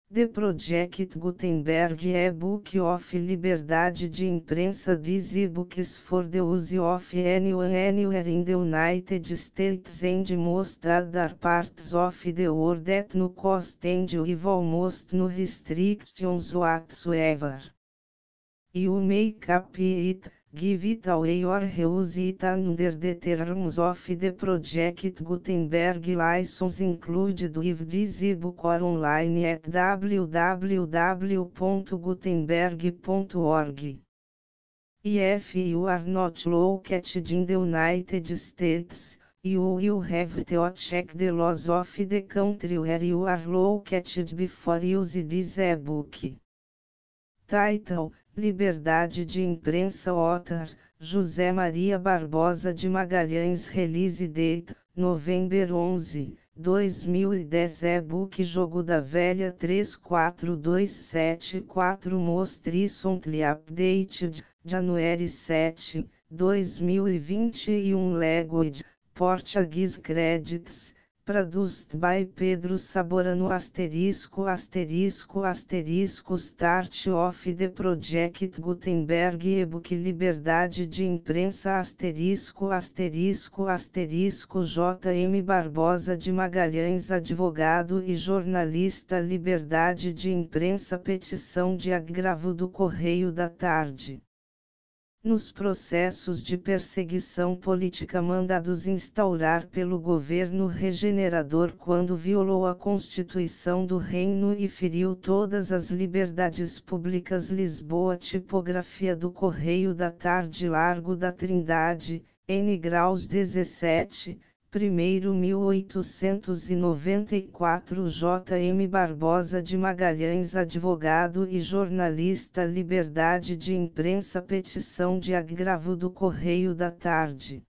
The Project Gutenberg e-Book of Liberdade de Imprensa. These e-books for the use of anyone anywhere in the United States and most other parts of the world at no cost and with almost no restrictions whatsoever. You may copy it, give it away or reuse it under the terms of the Project Gutenberg license included with this ebook or online at www.gutenberg.org. If you are not located in the United States, you will have to check the laws of the country where you are located before use this ebook. Title: Liberdade de Imprensa. Author: José Maria Barbosa de Magalhães. Release date: Novembro 11, 2010. E-book Jogo da Velha 34274. Most recently updated, January 7, 2021. Language: Portuguese. Credits: Produced by Pedro Saborano. Start of the Project Gutenberg e-book Liberdade de Imprensa. J.M. Barbosa de Magalhães, advogado e jornalista. Liberdade de Imprensa. Petição de agravo do Correio da Tarde. Nos processos de perseguição política mandados instaurar pelo governo regenerador quando violou a Constituição do Reino e feriu todas as liberdades públicas. Lisboa. Tipografia do Correio da Tarde. Largo da Trindade, N. Graus 17, 1894. J.M. Barbosa de Magalhães, advogado e jornalista. Liberdade de Imprensa. Petição de agravo do Correio da Tarde.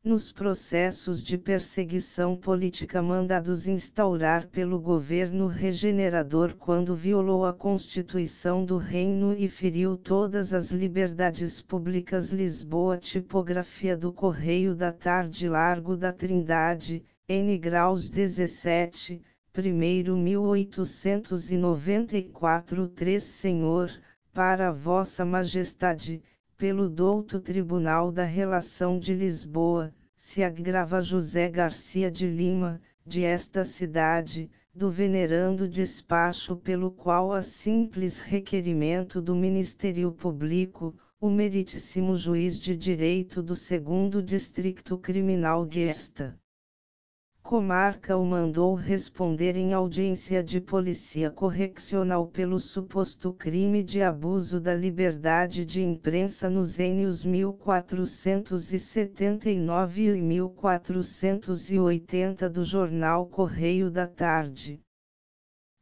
Nos processos de perseguição política mandados instaurar pelo governo regenerador quando violou a Constituição do Reino e feriu todas as liberdades públicas. Lisboa. Tipografia do Correio da Tarde. Largo da Trindade, N. Graus 17, 1894. 3. Senhor, para Vossa Majestade, pelo douto Tribunal da Relação de Lisboa, se agrava José Garcia de Lima, de esta cidade, do venerando despacho pelo qual a simples requerimento do Ministério Público, o meritíssimo juiz de direito do 2º Distrito Criminal desta comarca o mandou responder em audiência de polícia correccional pelo suposto crime de abuso da liberdade de imprensa nos ênios 1479 e 1480 do jornal Correio da Tarde.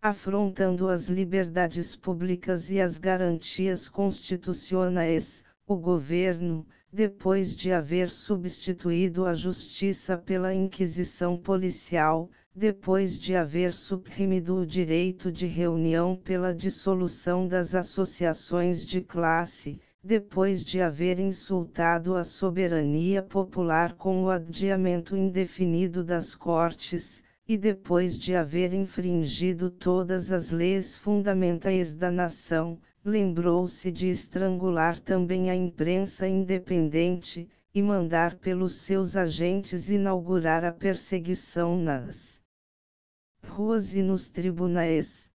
Afrontando as liberdades públicas e as garantias constitucionais, o governo, depois de haver substituído a justiça pela inquisição policial, depois de haver suprimido o direito de reunião pela dissolução das associações de classe, depois de haver insultado a soberania popular com o adiamento indefinido das cortes, e depois de haver infringido todas as leis fundamentais da nação, lembrou-se de estrangular também a imprensa independente, e mandar pelos seus agentes inaugurar a perseguição nas ruas e nos tribunais.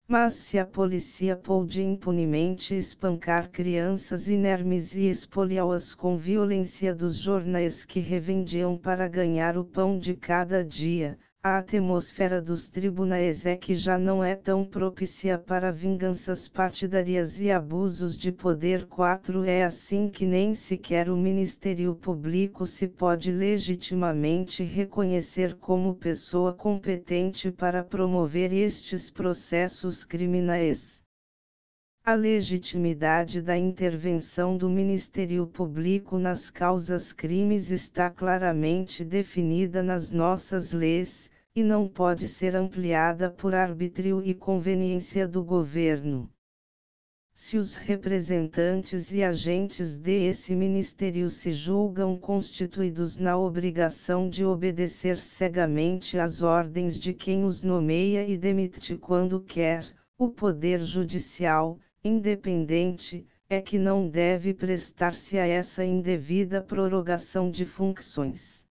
Mas se a polícia pôde impunemente espancar crianças inermes e espoliá-las com violência dos jornais que revendiam para ganhar o pão de cada dia, a atmosfera dos tribunais é que já não é tão propícia para vinganças partidárias e abusos de poder. 4. É assim que nem sequer o Ministério Público se pode legitimamente reconhecer como pessoa competente para promover estes processos criminais. A legitimidade da intervenção do Ministério Público nas causas crimes está claramente definida nas nossas leis, e não pode ser ampliada por arbítrio e conveniência do governo. Se os representantes e agentes desse ministério se julgam constituídos na obrigação de obedecer cegamente às ordens de quem os nomeia e demite quando quer, o poder judicial, independente, é que não deve prestar-se a essa indevida prorrogação de funções.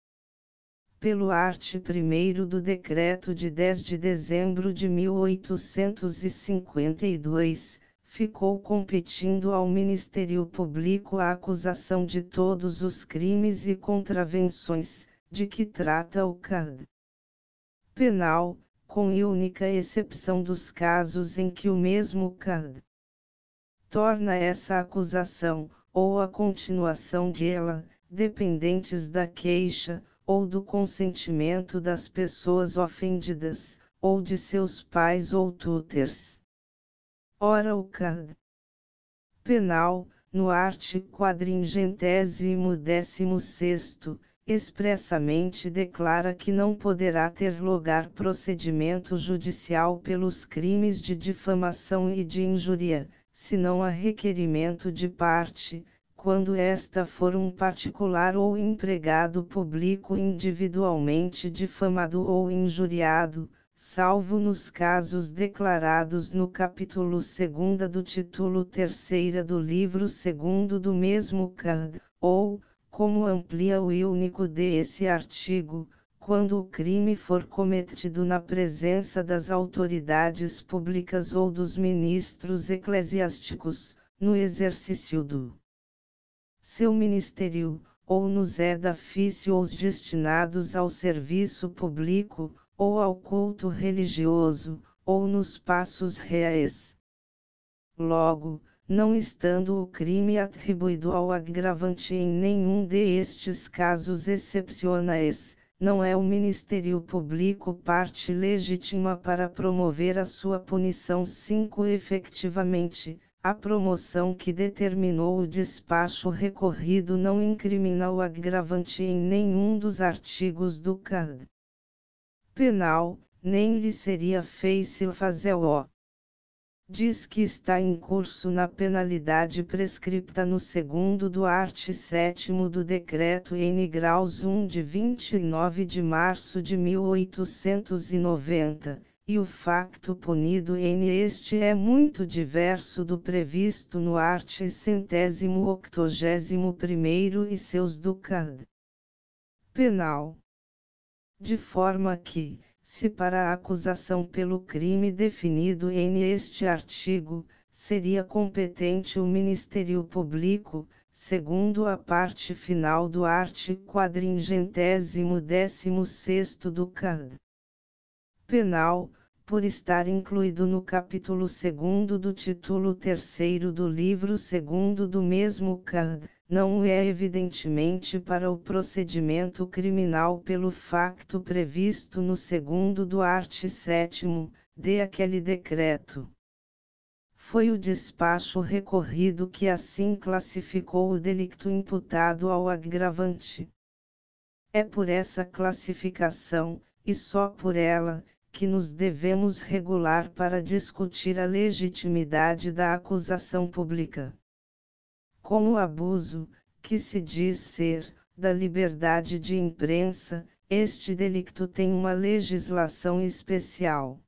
Pelo art. 1º do Decreto de 10 de dezembro de 1852, ficou competindo ao Ministério Público a acusação de todos os crimes e contravenções, de que trata o Código Penal, com única exceção dos casos em que o mesmo Código torna essa acusação, ou a continuação dela, dependentes da queixa, ou do consentimento das pessoas ofendidas, ou de seus pais ou tutores. Ora, o Código Penal, no art. 416º, expressamente declara que não poderá ter lugar procedimento judicial pelos crimes de difamação e de injúria, senão a requerimento de parte, quando esta for um particular ou empregado público individualmente difamado ou injuriado, salvo nos casos declarados no capítulo 2 do título 3 do livro 2 do mesmo Código, ou, como amplia o único desse artigo, quando o crime for cometido na presença das autoridades públicas ou dos ministros eclesiásticos, no exercício do seu ministério, ou nos edifícios destinados ao serviço público, ou ao culto religioso, ou nos passos reais. Logo, não estando o crime atribuído ao agravante em nenhum destes casos excepcionais, não é o Ministério Público parte legítima para promover a sua punição. 5. Efetivamente, a promoção que determinou o despacho recorrido não incrimina o agravante em nenhum dos artigos do Código Penal, nem lhe seria fácil fazê-lo. Diz que está em curso na penalidade prescripta no 2º do art. 7º do Decreto N. Graus 1 de 29 de março de 1890, e o facto punido N. Este é muito diverso do previsto no art. 181º e seus do Código Penal. De forma que, se para a acusação pelo crime definido em este artigo, seria competente o Ministério Público, segundo a parte final do art. 416º do Código Penal, por estar incluído no capítulo 2º do título 3º do livro 2º do mesmo Código, não o é evidentemente para o procedimento criminal pelo facto previsto no 2º do art. 7º, de aquele decreto. Foi o despacho recorrido que assim classificou o delito imputado ao agravante. É por essa classificação, e só por ela, que nos devemos regular para discutir a legitimidade da acusação pública. Como o abuso, que se diz ser, da liberdade de imprensa, este delito tem uma legislação especial.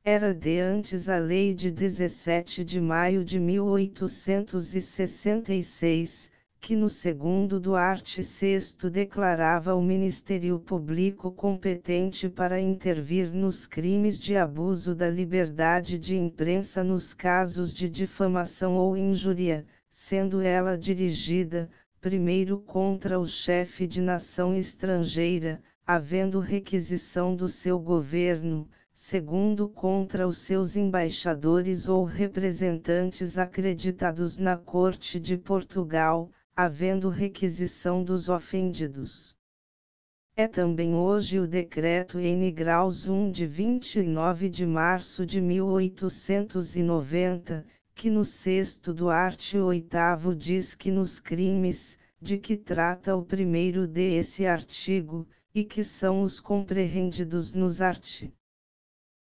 Era de antes a Lei de 17 de maio de 1866, que no 2º do art. 6º declarava o Ministério Público competente para intervir nos crimes de abuso da liberdade de imprensa nos casos de difamação ou injúria, sendo ela dirigida, primeiro contra o chefe de nação estrangeira, havendo requisição do seu governo, segundo contra os seus embaixadores ou representantes acreditados na Corte de Portugal, havendo requisição dos ofendidos. É também hoje o Decreto N. Graus 1 de 29 de março de 1890, que no 6º do art. 8º diz que nos crimes, de que trata o primeiro desse artigo, e que são os compreendidos nos art.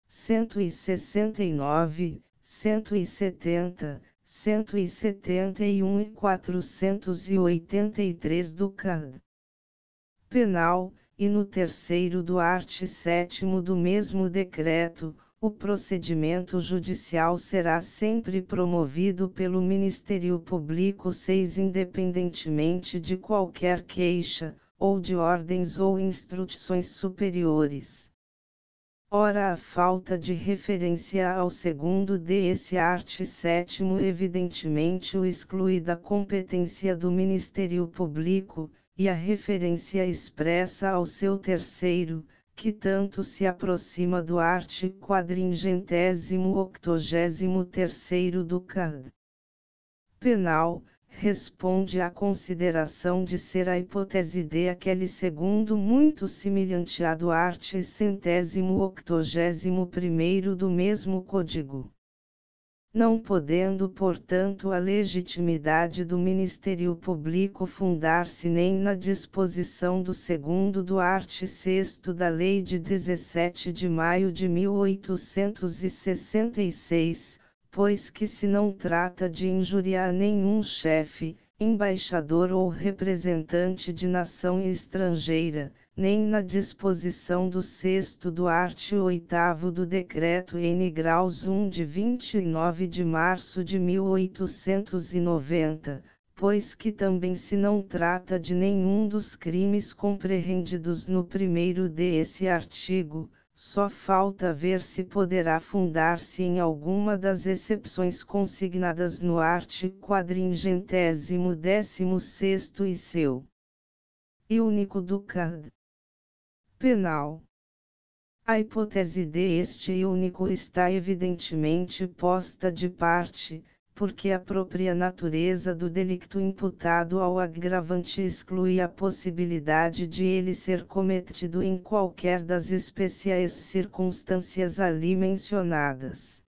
169, 170, 171 e 483 do Código Penal, e no terceiro do art. 7º do mesmo decreto, o procedimento judicial será sempre promovido pelo Ministério Público 6 independentemente de qualquer queixa, ou de ordens ou instruções superiores. Ora, a falta de referência ao segundo desse art. 7º evidentemente o exclui da competência do Ministério Público, e a referência expressa ao seu terceiro, que tanto se aproxima do art. 483º do Código Penal, responde à consideração de ser a hipótese de aquele segundo muito semelhante à do art. 181º do mesmo Código. Não podendo, portanto, a legitimidade do Ministério Público fundar-se nem na disposição do segundo do art. 6º da Lei de 17 de maio de 1866, pois que se não trata de injuriar nenhum chefe, embaixador ou representante de nação estrangeira, nem na disposição do 6º do art. 8º do Decreto N. Graus 1 de 29 de março de 1890, pois que também se não trata de nenhum dos crimes compreendidos no primeiro desse artigo, só falta ver se poderá fundar-se em alguma das exceções consignadas no art. 416º e seu e único do Código Penal. A hipótese de este e único está evidentemente posta de parte, porque a própria natureza do delicto imputado ao agravante exclui a possibilidade de ele ser cometido em qualquer das especiais circunstâncias ali mencionadas.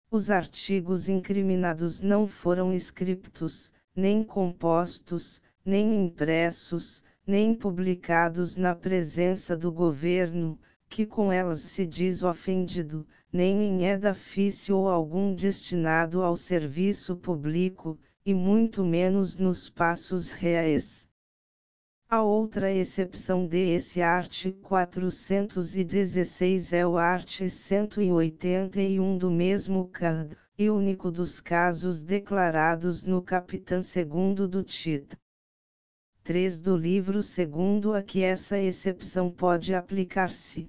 Os artigos incriminados não foram escritos, nem compostos, nem impressos, nem publicados na presença do governo, que com elas se diz ofendido, nem em edifício ou algum destinado ao serviço público, e muito menos nos passos reais. A outra exceção desse art. 416 é o art. 181 do mesmo Código, e único dos casos declarados no capitão 2º do tit. 3 do livro 2º a que essa exceção pode aplicar-se.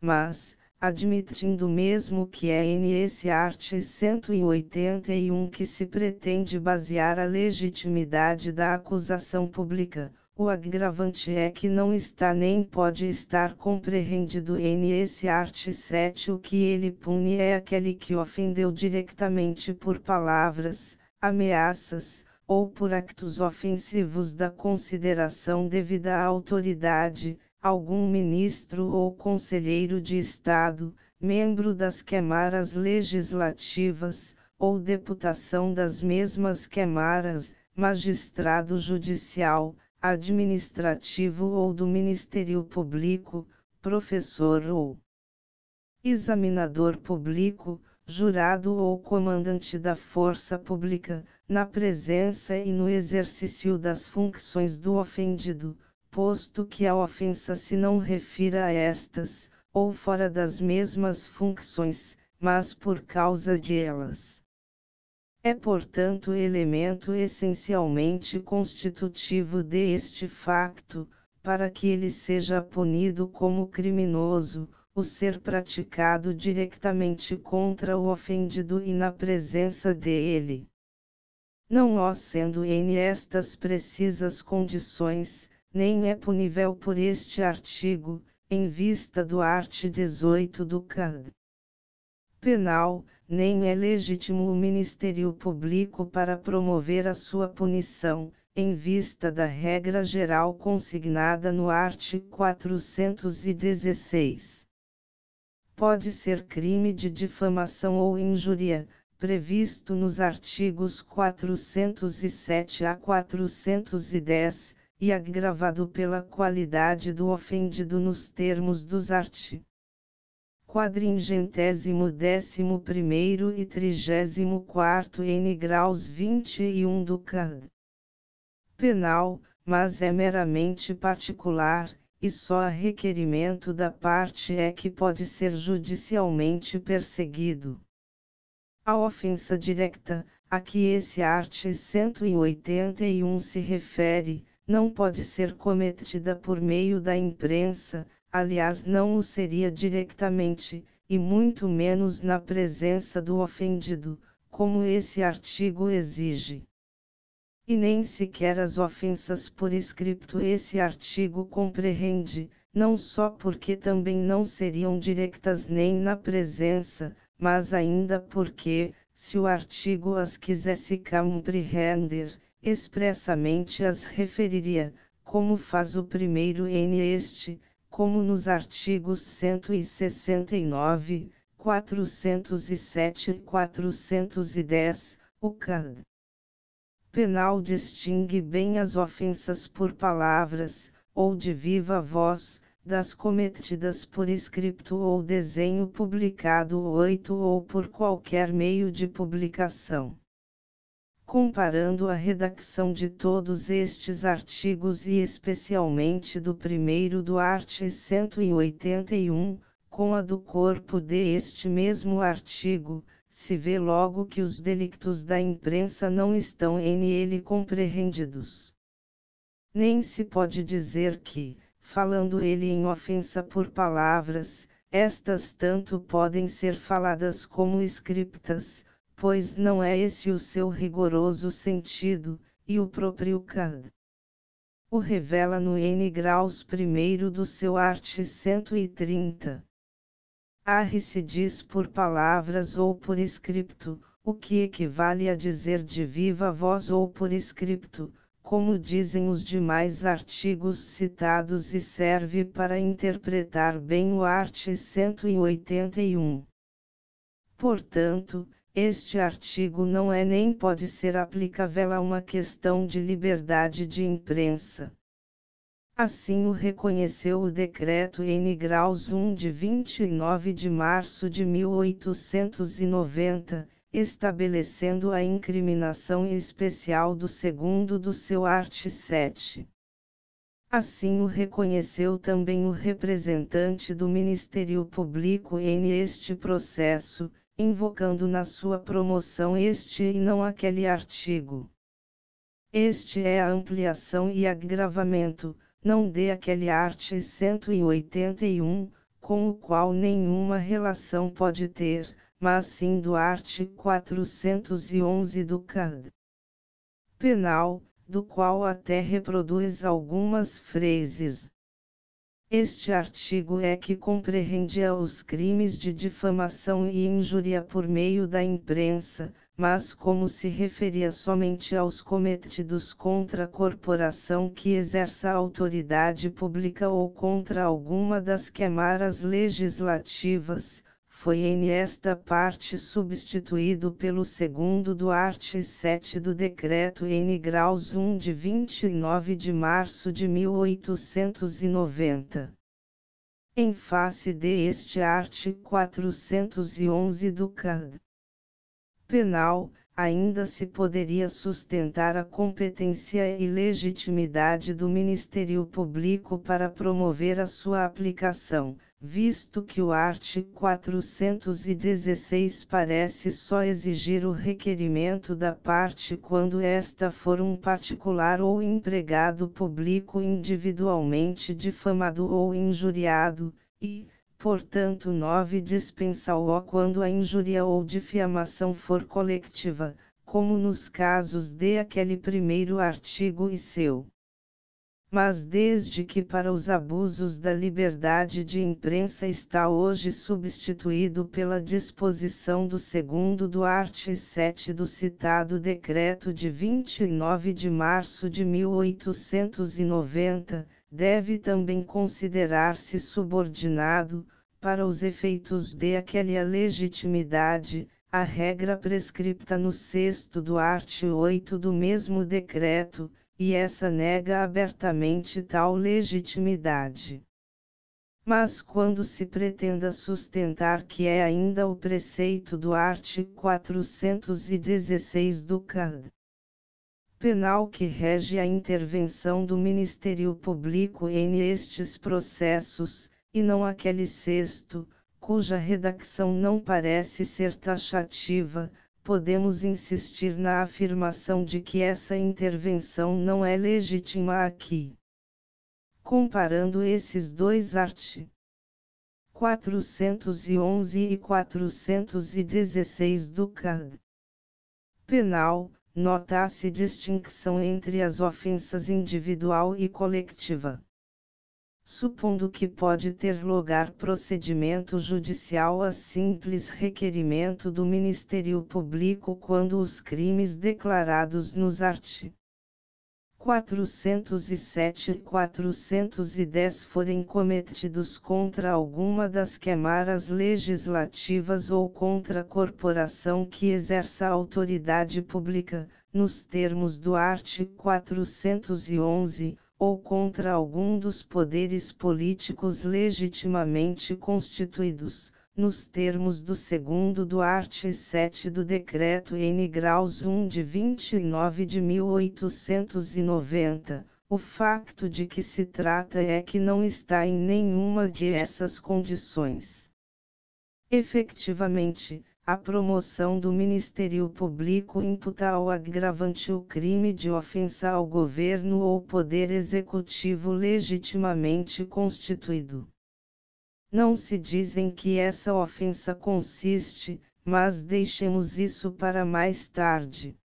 Mas, admitindo mesmo que é nesse art. 181 que se pretende basear a legitimidade da acusação pública, o agravante é que não está nem pode estar compreendido nesse art. 7. O que ele pune é aquele que ofendeu diretamente por palavras, ameaças, ou por actos ofensivos da consideração devida à autoridade, algum ministro ou conselheiro de Estado, membro das câmaras legislativas, ou deputação das mesmas câmaras, magistrado judicial, administrativo ou do Ministério Público, professor ou examinador público, jurado ou comandante da força pública, na presença e no exercício das funções do ofendido, posto que a ofensa se não refira a estas, ou fora das mesmas funções, mas por causa de elas. É portanto elemento essencialmente constitutivo deste facto, para que ele seja punido como criminoso, o ser praticado diretamente contra o ofendido e na presença dele. Não sendo em estas precisas condições, nem é punível por este artigo, em vista do art. 18 do Código Penal, nem é legítimo o Ministério Público para promover a sua punição, em vista da regra geral consignada no art. 416. Pode ser crime de difamação ou injúria, previsto nos artigos 407 a 410, e agravado pela qualidade do ofendido nos termos dos art. 411º e 34º N graus 21 do Código Penal, mas é meramente particular, e só a requerimento da parte é que pode ser judicialmente perseguido. A ofensa direta, a que esse art. 181 se refere, não pode ser cometida por meio da imprensa, aliás não o seria diretamente, e muito menos na presença do ofendido, como esse artigo exige. E nem sequer as ofensas por escrito esse artigo compreende, não só porque também não seriam diretas nem na presença, mas ainda porque, se o artigo as quisesse compreender, expressamente as referiria, como faz o primeiro N este, como nos artigos 169, 407 e 410, o Código Penal distingue bem as ofensas por palavras, ou de viva voz, das cometidas por escrito ou desenho publicado ou por qualquer meio de publicação. Comparando a redação de todos estes artigos e especialmente do primeiro do art. 181, com a do corpo deste mesmo artigo, se vê logo que os delictos da imprensa não estão nele compreendidos. Nem se pode dizer que, falando ele em ofensa por palavras, estas tanto podem ser faladas como escritas, pois não é esse o seu rigoroso sentido, e o próprio Código o revela no N graus primeiro do seu art. 130. Se diz por palavras ou por escrito, o que equivale a dizer de viva voz ou por escrito, como dizem os demais artigos citados e serve para interpretar bem o art. 181. Portanto, este artigo não é nem pode ser aplicável a uma questão de liberdade de imprensa. Assim o reconheceu o Decreto N graus 1 de 29 de março de 1890, estabelecendo a incriminação especial do segundo do seu art. 7. Assim o reconheceu também o representante do Ministério Público em este processo, invocando na sua promoção este e não aquele artigo. Este é a ampliação e agravamento, não de aquele art. 181, com o qual nenhuma relação pode ter, mas sim do art. 411 do Código Penal, do qual até reproduz algumas frases. Este artigo é que compreendia os crimes de difamação e injúria por meio da imprensa, mas como se referia somente aos cometidos contra a corporação que exerça autoridade pública ou contra alguma das câmaras legislativas, foi em esta parte substituído pelo segundo do art. 7 do Decreto N graus 1 de 29 de março de 1890. Em face de este art. 411 do Código Penal, ainda se poderia sustentar a competência e legitimidade do Ministério Público para promover a sua aplicação, visto que o art. 416 parece só exigir o requerimento da parte quando esta for um particular ou empregado público individualmente difamado ou injuriado, e, portanto 9 dispensa-o quando a injúria ou difamação for coletiva, como nos casos de aquele primeiro artigo e seu. Mas desde que para os abusos da liberdade de imprensa está hoje substituído pela disposição do segundo do art. 7 do citado Decreto de 29 de março de 1890, deve também considerar-se subordinado, para os efeitos de aquela legitimidade, a regra prescrita no 6º do art. 8 do mesmo decreto, e essa nega abertamente tal legitimidade. Mas quando se pretenda sustentar que é ainda o preceito do art. 416 do Código Penal que rege a intervenção do Ministério Público em estes processos, e não aquele sexto, cuja redação não parece ser taxativa, podemos insistir na afirmação de que essa intervenção não é legítima aqui. Comparando esses dois art. 411 e 416 do Código Penal, nota-se distinção entre as ofensas individual e coletiva. Supondo que pode ter lugar procedimento judicial a simples requerimento do Ministério Público quando os crimes declarados nos art. 407 e 410 forem cometidos contra alguma das câmaras legislativas ou contra a corporação que exerça a autoridade pública, nos termos do art. 411, ou contra algum dos poderes políticos legitimamente constituídos, nos termos do segundo do art. 7 do Decreto N. Graus 1 de 29 de 1890, o facto de que se trata é que não está em nenhuma de essas condições. Efectivamente, a promoção do Ministério Público imputa ao agravante o crime de ofensa ao governo ou poder executivo legitimamente constituído. Não se diz em que essa ofensa consiste, mas deixemos isso para mais tarde.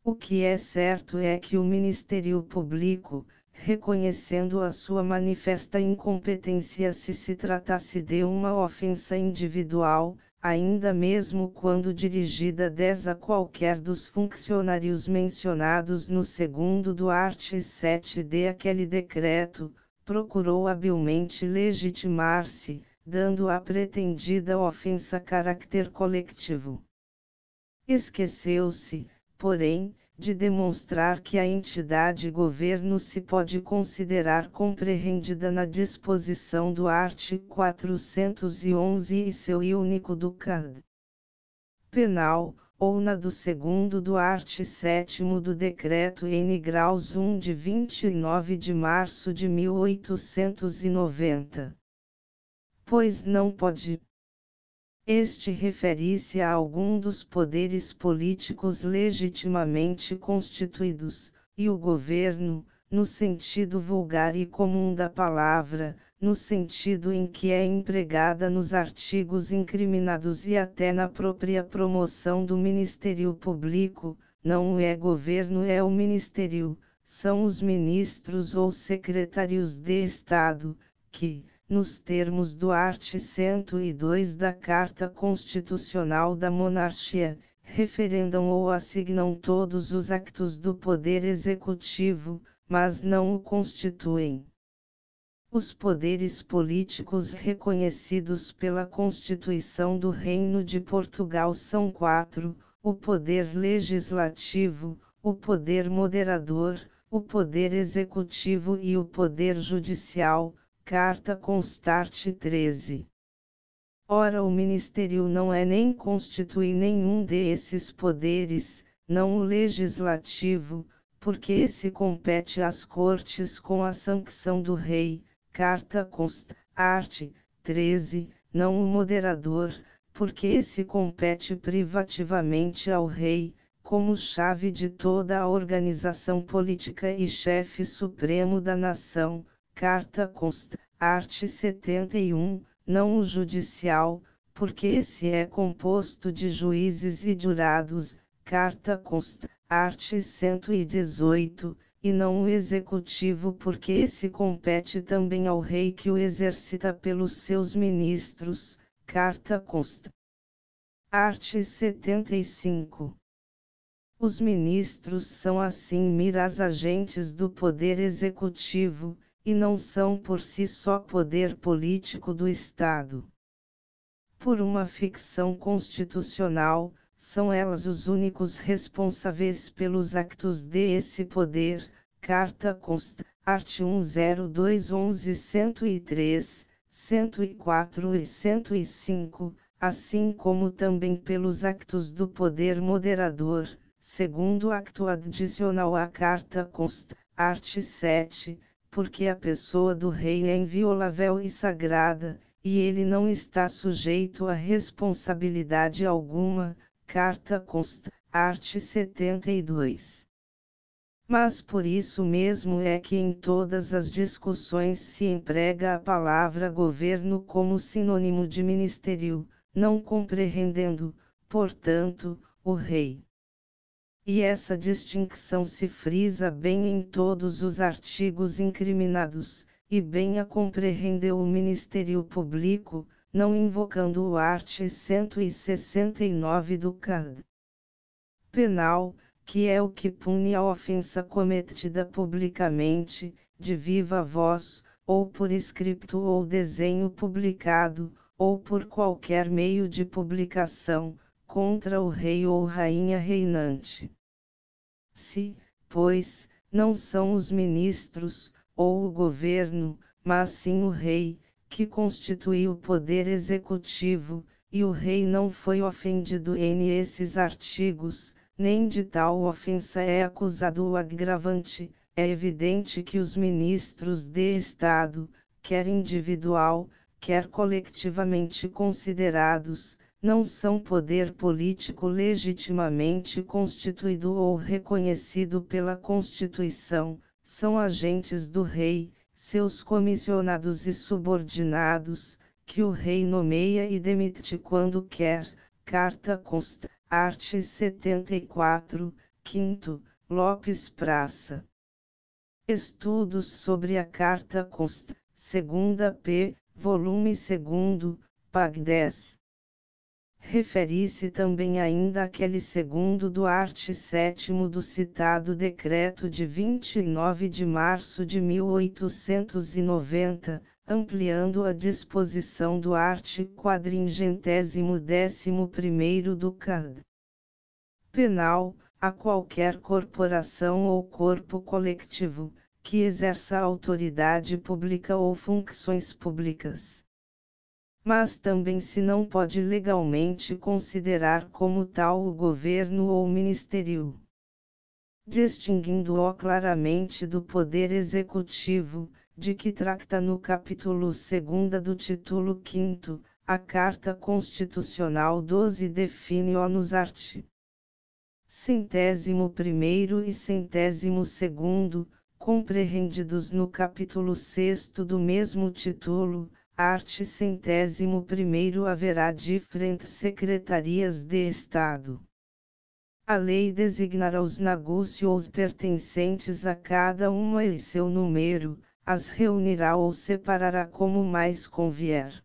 O que é certo é que o Ministério Público, reconhecendo a sua manifesta incompetência se tratasse de uma ofensa individual, ainda mesmo quando dirigida a qualquer dos funcionários mencionados no segundo do art. 7 de aquele decreto, procurou habilmente legitimar-se, dando à pretendida ofensa caráter coletivo. Esqueceu-se, porém, de demonstrar que a entidade governo se pode considerar compreendida na disposição do art. 411 e seu único do Código Penal, ou na do segundo do art. 7 do Decreto N. Graus 1 de 29 de março de 1890. Pois não pode. Este refere-se a algum dos poderes políticos legitimamente constituídos, e o governo, no sentido vulgar e comum da palavra, no sentido em que é empregada nos artigos incriminados e até na própria promoção do Ministério Público, não é governo é o Ministério, são os ministros ou secretários de Estado, que, nos termos do art. 102 da Carta Constitucional da Monarquia, referendam ou assignam todos os actos do Poder Executivo, mas não o constituem. Os poderes políticos reconhecidos pela Constituição do Reino de Portugal são 4, o Poder Legislativo, o Poder Moderador, o Poder Executivo e o Poder Judicial, Carta Constarte 13. Ora, o Ministério não é nem constitui nenhum desses poderes, não o Legislativo, porque esse compete às Cortes com a sanção do Rei, Carta Constarte 13, não o Moderador, porque esse compete privativamente ao Rei, como chave de toda a organização política e chefe supremo da nação, Carta Constarte 71, não o Judicial, porque esse é composto de juízes e jurados, Carta Constarte 118, e não o Executivo porque esse compete também ao Rei que o exercita pelos seus ministros, Carta Constarte 75. Os ministros são assim meras agentes do Poder Executivo, e não são por si só poder político do Estado. Por uma ficção constitucional, são elas os únicos responsáveis pelos actos desse poder, Carta Constarte 102-11-103, 104 e 105, assim como também pelos actos do poder moderador, segundo acto adicional à Carta consta, art. 7, porque a pessoa do rei é inviolável e sagrada, e ele não está sujeito a responsabilidade alguma, Carta consta, art. 72. Mas por isso mesmo é que em todas as discussões se emprega a palavra governo como sinônimo de ministério, não compreendendo, portanto, o rei. E essa distinção se frisa bem em todos os artigos incriminados, e bem a compreendeu o Ministério Público, não invocando o art. 169 do Código Penal, que é o que pune a ofensa cometida publicamente, de viva voz, ou por escrito ou desenho publicado, ou por qualquer meio de publicação, contra o rei ou rainha reinante. Se, pois, não são os ministros, ou o governo, mas sim o rei, que constitui o poder executivo, e o rei não foi ofendido em esses artigos, nem de tal ofensa é acusado o agravante, é evidente que os ministros de Estado, quer individual, quer coletivamente considerados, não são poder político legitimamente constituído ou reconhecido pela Constituição, são agentes do rei, seus comissionados e subordinados, que o rei nomeia e demite quando quer, Carta consta, art. 74, 5º, Lopes Praça. Estudos sobre a Carta consta, 2ª p. volume 2º, pag 10. Refere-se também ainda àquele segundo do art. 7º do citado decreto de 29 de março de 1890, ampliando a disposição do art. 411º do Código Penal, a qualquer corporação ou corpo coletivo, que exerça autoridade pública ou funções públicas. Mas também se não pode legalmente considerar como tal o governo ou ministério. Distinguindo-o claramente do poder executivo, de que trata no capítulo 2 do título 5º, a Carta Constitucional 12 define-o nos art. 101º e 102º, compreendidos no capítulo 6 do mesmo título, art. 101º haverá diferentes secretarias de Estado. A lei designará os negócios pertencentes a cada uma e seu número, as reunirá ou separará como mais convier.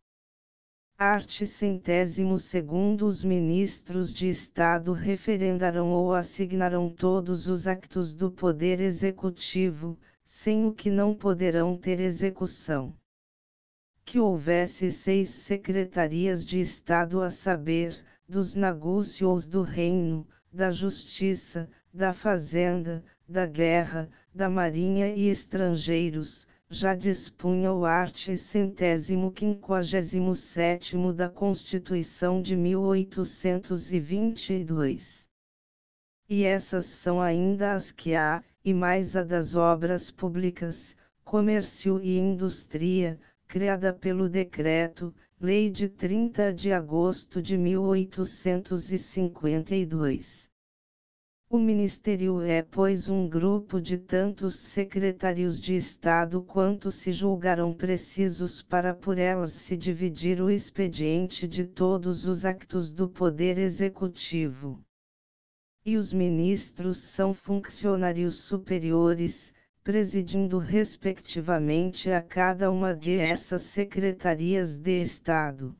Art. 102º Os ministros de Estado referendarão ou assignarão todos os actos do Poder Executivo, sem o que não poderão ter execução. Que houvesse 6 secretarias de Estado a saber, dos negócios do Reino, da Justiça, da Fazenda, da Guerra, da Marinha e Estrangeiros, já dispunha o art. 157º da Constituição de 1822. E essas são ainda as que há, e mais a das obras públicas, comércio e indústria, criada pelo Decreto-Lei de 30 de agosto de 1852. O Ministério é, pois, um grupo de tantos secretários de Estado quanto se julgarão precisos para por elas se dividir o expediente de todos os actos do Poder Executivo. E os ministros são funcionários superiores, presidindo respectivamente a cada uma de essas secretarias de Estado.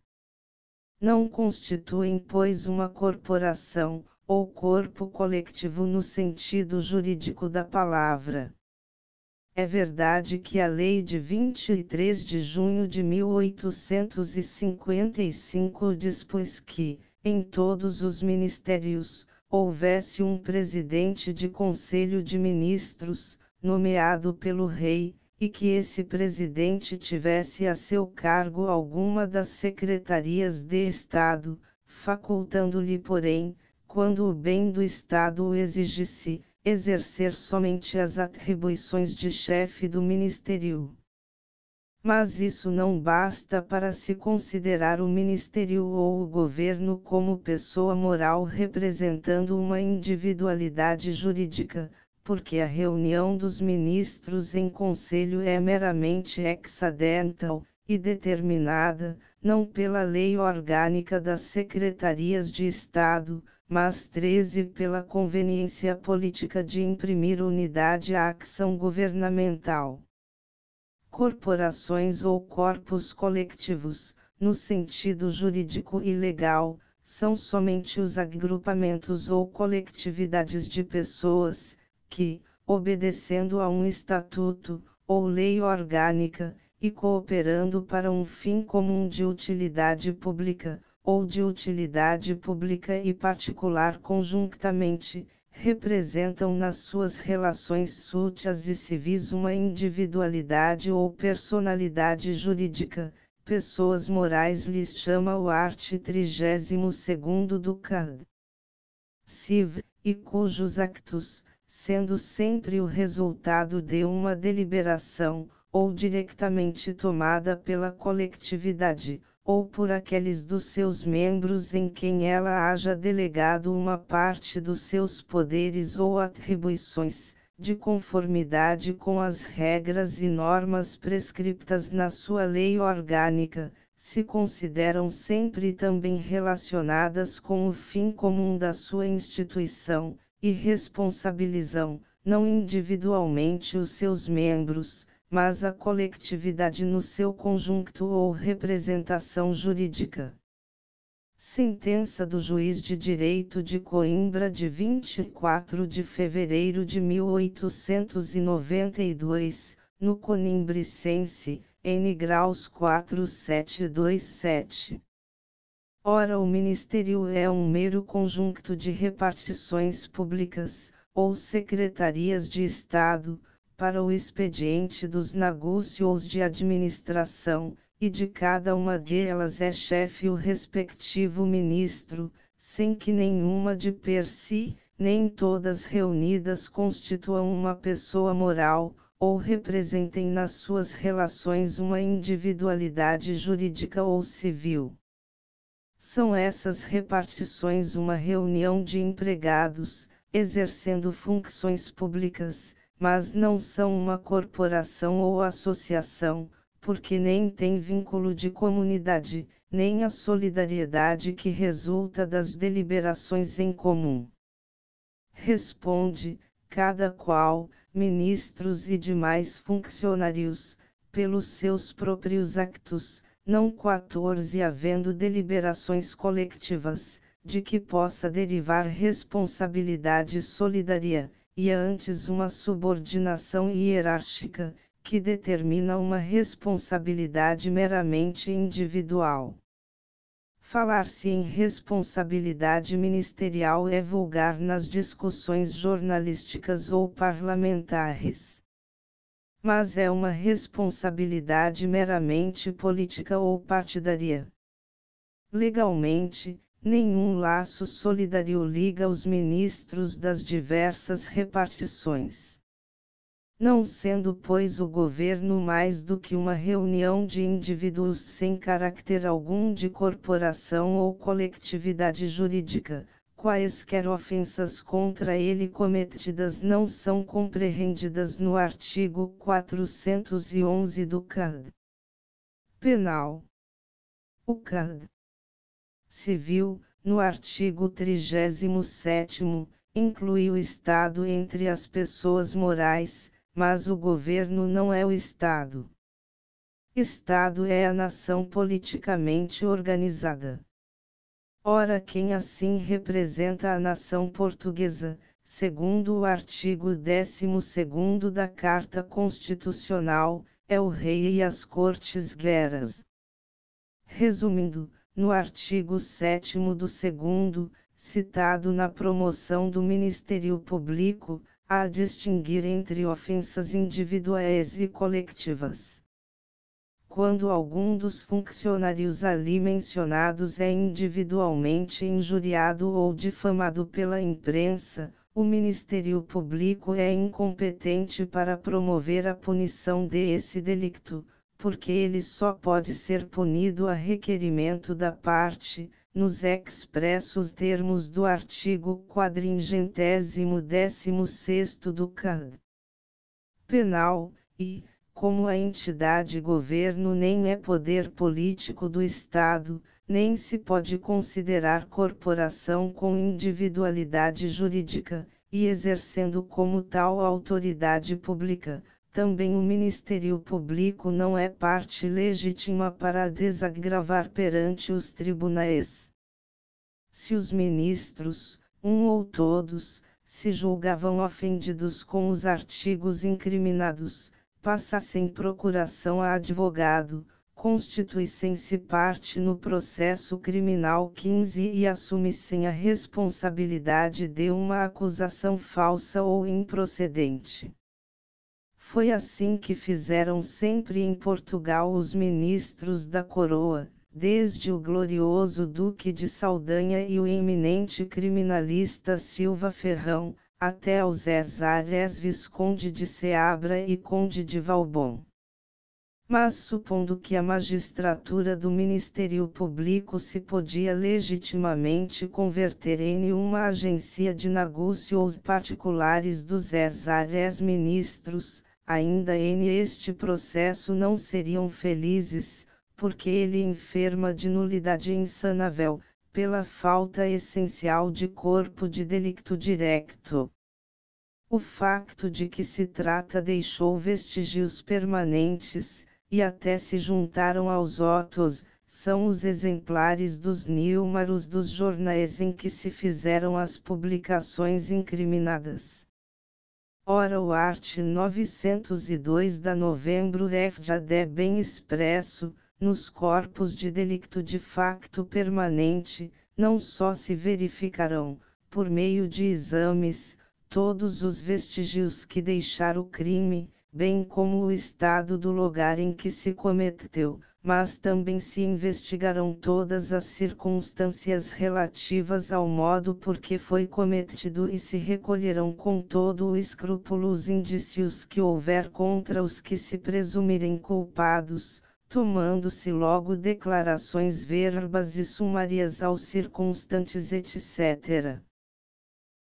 Não constituem, pois, uma corporação, ou corpo coletivo no sentido jurídico da palavra. É verdade que a Lei de 23 de junho de 1855 dispôs que, em todos os ministérios, houvesse um presidente de Conselho de Ministros, nomeado pelo Rei, e que esse presidente tivesse a seu cargo alguma das secretarias de Estado, facultando-lhe, porém, quando o bem do Estado o exigisse, exercer somente as atribuições de chefe do ministério. Mas isso não basta para se considerar o ministério ou o governo como pessoa moral representando uma individualidade jurídica, porque a reunião dos ministros em conselho é meramente exadental, e determinada, não pela lei orgânica das secretarias de Estado, mas 13 pela conveniência política de imprimir unidade à ação governamental. Corporações ou corpos coletivos, no sentido jurídico e legal, são somente os agrupamentos ou coletividades de pessoas, que, obedecendo a um estatuto, ou lei orgânica, e cooperando para um fim comum de utilidade pública, ou de utilidade pública e particular conjuntamente, representam nas suas relações súteas e civis uma individualidade ou personalidade jurídica, pessoas morais lhes chama o art. 32º do Cad. Civ, e cujos actos, sendo sempre o resultado de uma deliberação, ou diretamente tomada pela coletividade, ou por aqueles dos seus membros em quem ela haja delegado uma parte dos seus poderes ou atribuições, de conformidade com as regras e normas prescritas na sua lei orgânica, se consideram sempre também relacionadas com o fim comum da sua instituição, e responsabilizam, não individualmente os seus membros, mas a coletividade no seu conjunto ou representação jurídica. Sentença do Juiz de Direito de Coimbra de 24 de fevereiro de 1892, no Conimbricense, N. graus 4727. Ora, o ministério é um mero conjunto de repartições públicas, ou secretarias de Estado, para o expediente dos negócios de administração, e de cada uma delas é chefe o respectivo ministro, sem que nenhuma de per si, nem todas reunidas constituam uma pessoa moral, ou representem nas suas relações uma individualidade jurídica ou civil. São essas repartições uma reunião de empregados, exercendo funções públicas, mas não são uma corporação ou associação, porque nem tem vínculo de comunidade, nem a solidariedade que resulta das deliberações em comum. Responde, cada qual, ministros e demais funcionários, pelos seus próprios actos, não 14 havendo deliberações coletivas, de que possa derivar responsabilidade solidária, e antes uma subordinação hierárquica, que determina uma responsabilidade meramente individual. Falar-se em responsabilidade ministerial é vulgar nas discussões jornalísticas ou parlamentares. Mas é uma responsabilidade meramente política ou partidária. Legalmente, nenhum laço solidário liga os ministros das diversas repartições. Não sendo, pois, o governo mais do que uma reunião de indivíduos sem caráter algum de corporação ou coletividade jurídica, quaisquer ofensas contra ele cometidas não são compreendidas no artigo 411 do Código Penal. O Código Civil, no artigo 37º, inclui o Estado entre as pessoas morais, mas o governo não é o Estado. Estado é a nação politicamente organizada. Ora, quem assim representa a nação portuguesa, segundo o artigo 12º da Carta Constitucional, é o Rei e as Cortes Guerras. Resumindo, no artigo 7º do 2º, citado na promoção do Ministério Público, a distinguir entre ofensas individuais e coletivas. Quando algum dos funcionários ali mencionados é individualmente injuriado ou difamado pela imprensa, o Ministério Público é incompetente para promover a punição desse delito, porque ele só pode ser punido a requerimento da parte, nos expressos termos do artigo 416º do Código Penal, e, como a entidade governo nem é poder político do Estado, nem se pode considerar corporação com individualidade jurídica, e exercendo como tal autoridade pública, também o Ministério Público não é parte legítima para desagravar perante os tribunais. Se os ministros, um ou todos, se julgavam ofendidos com os artigos incriminados, passassem procuração a advogado, constituíssem-se parte no processo criminal 15 e assumissem a responsabilidade de uma acusação falsa ou improcedente. Foi assim que fizeram sempre em Portugal os ministros da coroa, desde o glorioso Duque de Saldanha e o eminente criminalista Silva Ferrão, até aos ex-ares Visconde de Seabra e Conde de Valbon. Mas supondo que a magistratura do Ministério Público se podia legitimamente converter em uma agência de negócios particulares dos ex-ares ministros, ainda este processo não seriam felizes, porque ele enferma de nulidade insanável, pela falta essencial de corpo de delicto direto. O facto de que se trata deixou vestígios permanentes, e até se juntaram aos autos, são os exemplares dos números dos jornais em que se fizeram as publicações incriminadas. Ora, o art. 902 da novembro já é bem expresso, nos corpos de delicto de facto permanente, não só se verificarão, por meio de exames, todos os vestígios que deixar o crime, bem como o estado do lugar em que se cometeu, mas também se investigarão todas as circunstâncias relativas ao modo por que foi cometido e se recolherão com todo o escrúpulo os indícios que houver contra os que se presumirem culpados, tomando-se logo declarações verbas e sumárias aos circunstantes etc.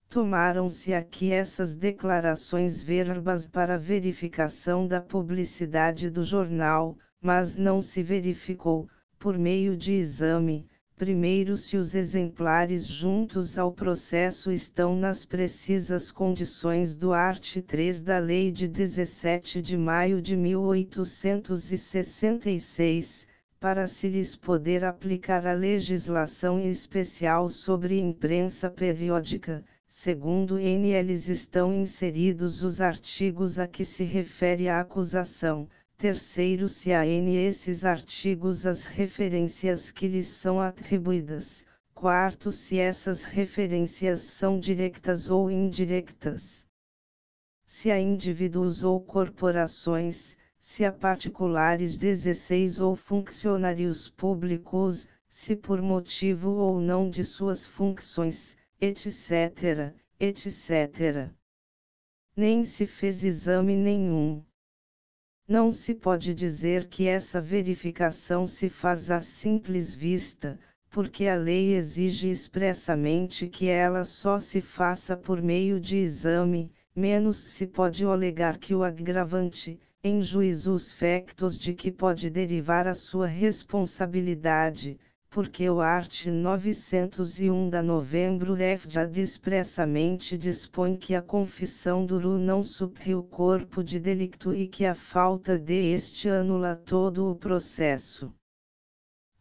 Tomaram-se aqui essas declarações verbas para verificação da publicidade do jornal, mas não se verificou, por meio de exame, primeiro se os exemplares juntos ao processo estão nas precisas condições do art. 3 da Lei de 17 de maio de 1866, para se lhes poder aplicar a legislação especial sobre imprensa periódica. Segundo eles estão inseridos os artigos a que se refere a acusação. Terceiro, se há esses artigos as referências que lhes são atribuídas. Quarto, se essas referências são diretas ou indiretas. Se há indivíduos ou corporações, se há particulares 16 ou funcionários públicos, se por motivo ou não de suas funções, etc., etc. Nem se fez exame nenhum. Não se pode dizer que essa verificação se faz à simples vista, porque a lei exige expressamente que ela só se faça por meio de exame, menos se pode alegar que o agravante, em juízo os factos de que pode derivar a sua responsabilidade, porque o art. 901 da novembro já expressamente dispõe que a confissão duro não supre o corpo de delicto e que a falta de este anula todo o processo.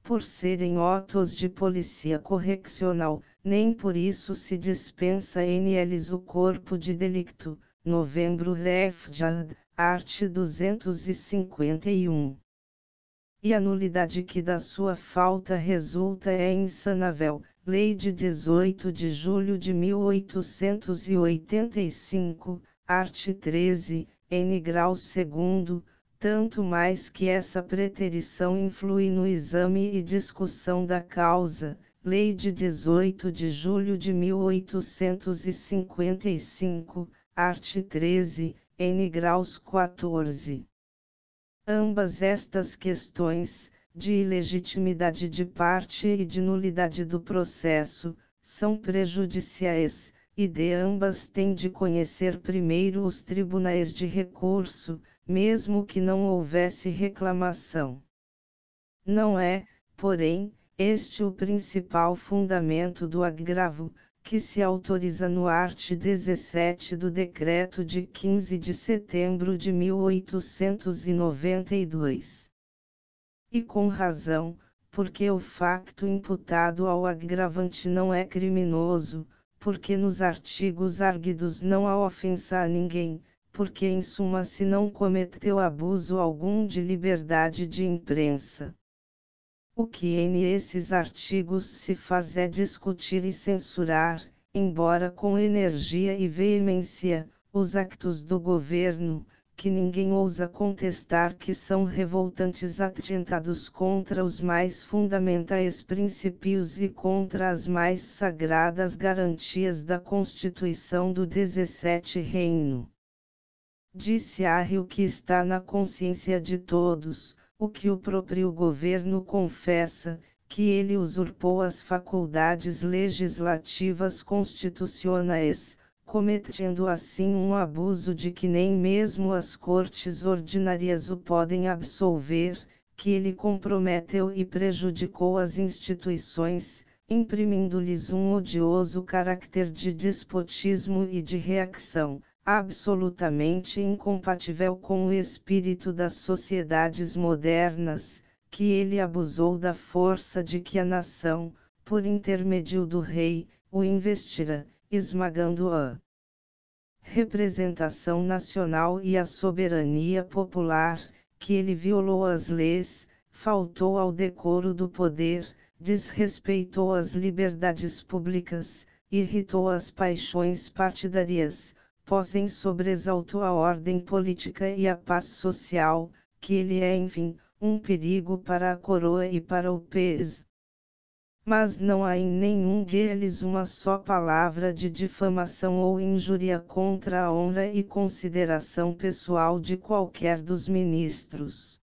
Por serem autos de polícia correccional, nem por isso se dispensa neles o corpo de delicto, novembro art. 251. E a nulidade que da sua falta resulta é insanável. Lei de 18 de julho de 1885, art. 13, n. grau segundo, tanto mais que essa preterição influi no exame e discussão da causa, Lei de 18 de julho de 1855, art. 13, n. graus 14. Ambas estas questões, de ilegitimidade de parte e de nulidade do processo, são prejudiciais, e de ambas têm de conhecer primeiro os tribunais de recurso, mesmo que não houvesse reclamação. Não é, porém, este o principal fundamento do agravo, que se autoriza no art. 17 do Decreto de 15 de setembro de 1892. E com razão, porque o facto imputado ao agravante não é criminoso, porque nos artigos arguidos não há ofensa a ninguém, porque em suma se não cometeu abuso algum de liberdade de imprensa. O que em esses artigos se faz é discutir e censurar, embora com energia e veemência, os actos do governo, que ninguém ousa contestar que são revoltantes atentados contra os mais fundamentais princípios e contra as mais sagradas garantias da Constituição do 17º Reino. Disse-se o que está na consciência de todos, o que o próprio governo confessa, que ele usurpou as faculdades legislativas constitucionais, cometendo assim um abuso de que nem mesmo as cortes ordinárias o podem absolver, que ele comprometeu e prejudicou as instituições, imprimindo-lhes um odioso caráter de despotismo e de reacção, absolutamente incompatível com o espírito das sociedades modernas, que ele abusou da força de que a nação, por intermédio do rei, o investira, esmagando a representação nacional e a soberania popular, que ele violou as leis, faltou ao decoro do poder, desrespeitou as liberdades públicas, irritou as paixões partidárias, pôs em sobressalto a ordem política e a paz social, que ele é enfim, um perigo para a coroa e para o país. Mas não há em nenhum deles uma só palavra de difamação ou injúria contra a honra e consideração pessoal de qualquer dos ministros.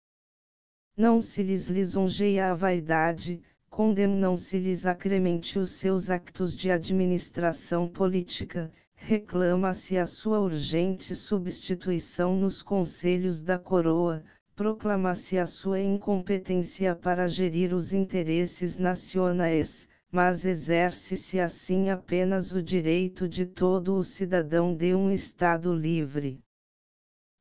Não se lhes lisonjeia a vaidade, condenam-se-lhes acremente os seus actos de administração política, reclama-se a sua urgente substituição nos conselhos da coroa, proclama-se a sua incompetência para gerir os interesses nacionais, mas exerce-se assim apenas o direito de todo o cidadão de um Estado livre.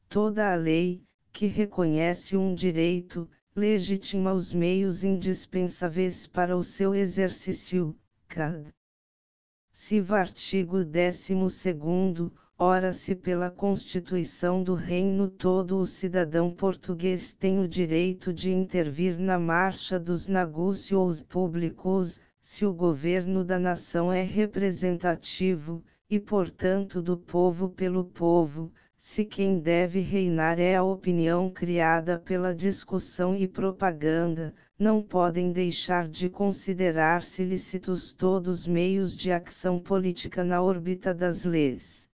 Toda a lei, que reconhece um direito, legitima os meios indispensáveis para o seu exercício, cad. Civ. Artigo 12º, ora se pela Constituição do Reino todo o cidadão português tem o direito de intervir na marcha dos negócios públicos, se o governo da nação é representativo, e portanto do povo pelo povo, se quem deve reinar é a opinião criada pela discussão e propaganda, não podem deixar de considerar-se lícitos todos os meios de ação política na órbita das leis.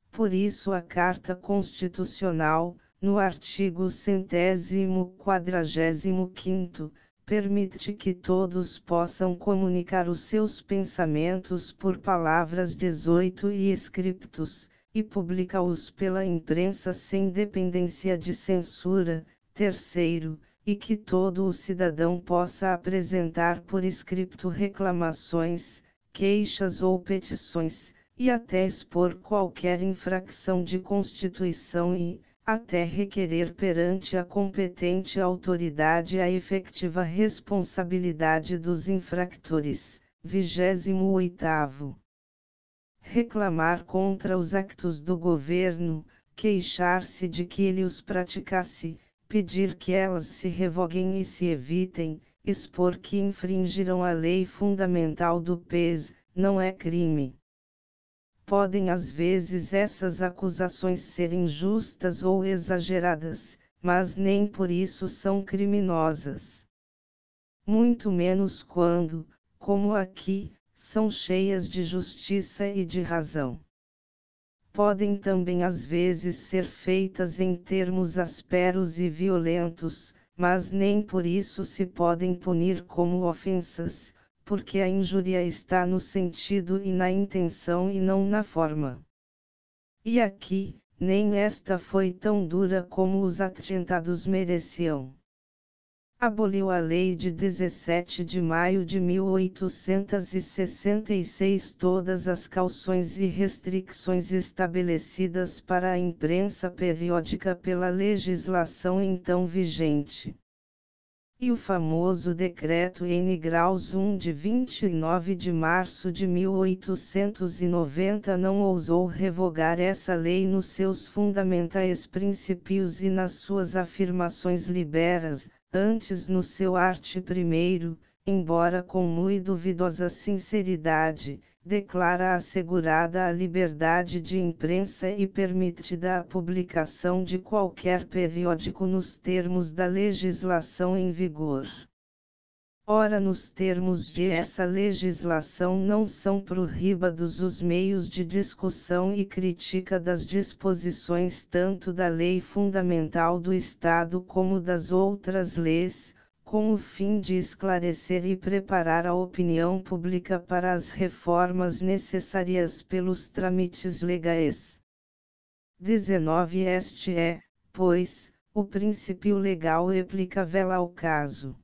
Por isso a Carta Constitucional, no artigo 145º, permite que todos possam comunicar os seus pensamentos por palavras 18 e escritos, e publica-os pela imprensa sem dependência de censura. Terceiro, e que todo o cidadão possa apresentar por escrito reclamações, queixas ou petições, e até expor qualquer infração de Constituição e, até requerer perante a competente autoridade a efetiva responsabilidade dos infratores. 28º. Reclamar contra os actos do governo, queixar-se de que ele os praticasse, pedir que elas se revoguem e se evitem, expor que infringiram a lei fundamental do país, não é crime. Podem às vezes essas acusações serem justas ou exageradas, mas nem por isso são criminosas. Muito menos quando, como aqui, são cheias de justiça e de razão. Podem também às vezes ser feitas em termos ásperos e violentos, mas nem por isso se podem punir como ofensas, porque a injúria está no sentido e na intenção e não na forma. E aqui, nem esta foi tão dura como os atentados mereciam. Aboliu a Lei de 17 de maio de 1866 todas as cauções e restrições estabelecidas para a imprensa periódica pela legislação então vigente. E o famoso Decreto N. Graus 1 de 29 de março de 1890 não ousou revogar essa lei nos seus fundamentais princípios e nas suas afirmações liberas. Antes no seu art. 1º, embora com muito duvidosa sinceridade, declara assegurada a liberdade de imprensa e permitida a publicação de qualquer periódico nos termos da legislação em vigor. Ora, nos termos de essa legislação não são proibidos os meios de discussão e crítica das disposições tanto da lei fundamental do Estado como das outras leis, com o fim de esclarecer e preparar a opinião pública para as reformas necessárias pelos trâmites legais. 19 Este é, pois, o princípio legal aplicável ao caso.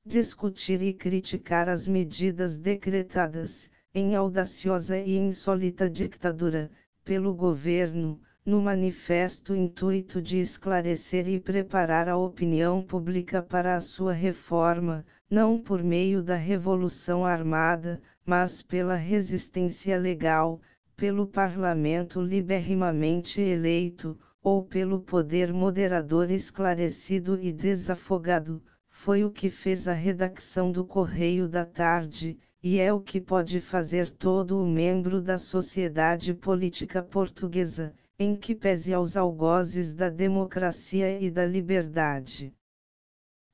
Discutir e criticar as medidas decretadas, em audaciosa e insólita ditadura, pelo governo, no manifesto intuito de esclarecer e preparar a opinião pública para a sua reforma, não por meio da revolução armada, mas pela resistência legal, pelo parlamento liberrimamente eleito, ou pelo poder moderador esclarecido e desafogado, foi o que fez a redação do Correio da Tarde, e é o que pode fazer todo o membro da sociedade política portuguesa, em que pese aos algozes da democracia e da liberdade.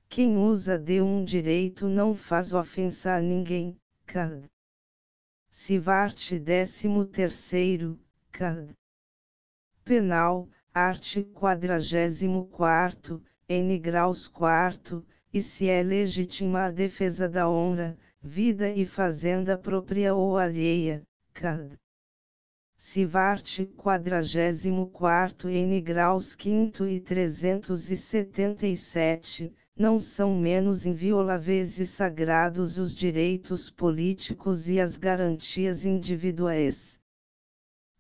Quem usa de um direito não faz ofensa a ninguém, cad. Sivart 13º, cad. Penal, art. 44º, N. Graus 4º, e se é legítima a defesa da honra, vida e fazenda própria ou alheia, cad. Sivart 44º N. Graus 5º e 377, não são menos invioláveis e sagrados os direitos políticos e as garantias individuais.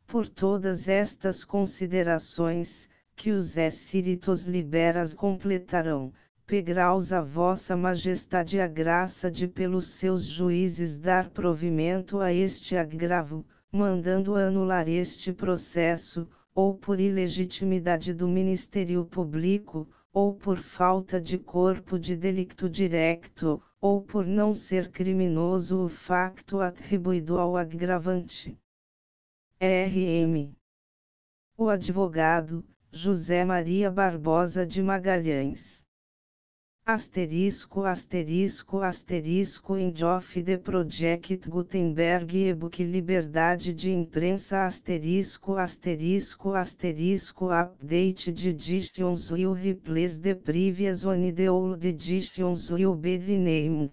Por todas estas considerações, que os espíritos liberas completarão, pegraus a vossa majestade a graça de pelos seus juízes dar provimento a este agravo, mandando anular este processo, ou por ilegitimidade do Ministério Público, ou por falta de corpo de delicto direto, ou por não ser criminoso o facto atribuído ao agravante. R.M. O advogado, José Maria Barbosa de Magalhães. End of the Project Gutenberg e-book Liberdade de imprensa update de editions will replace the previous one the old editions will be renamed.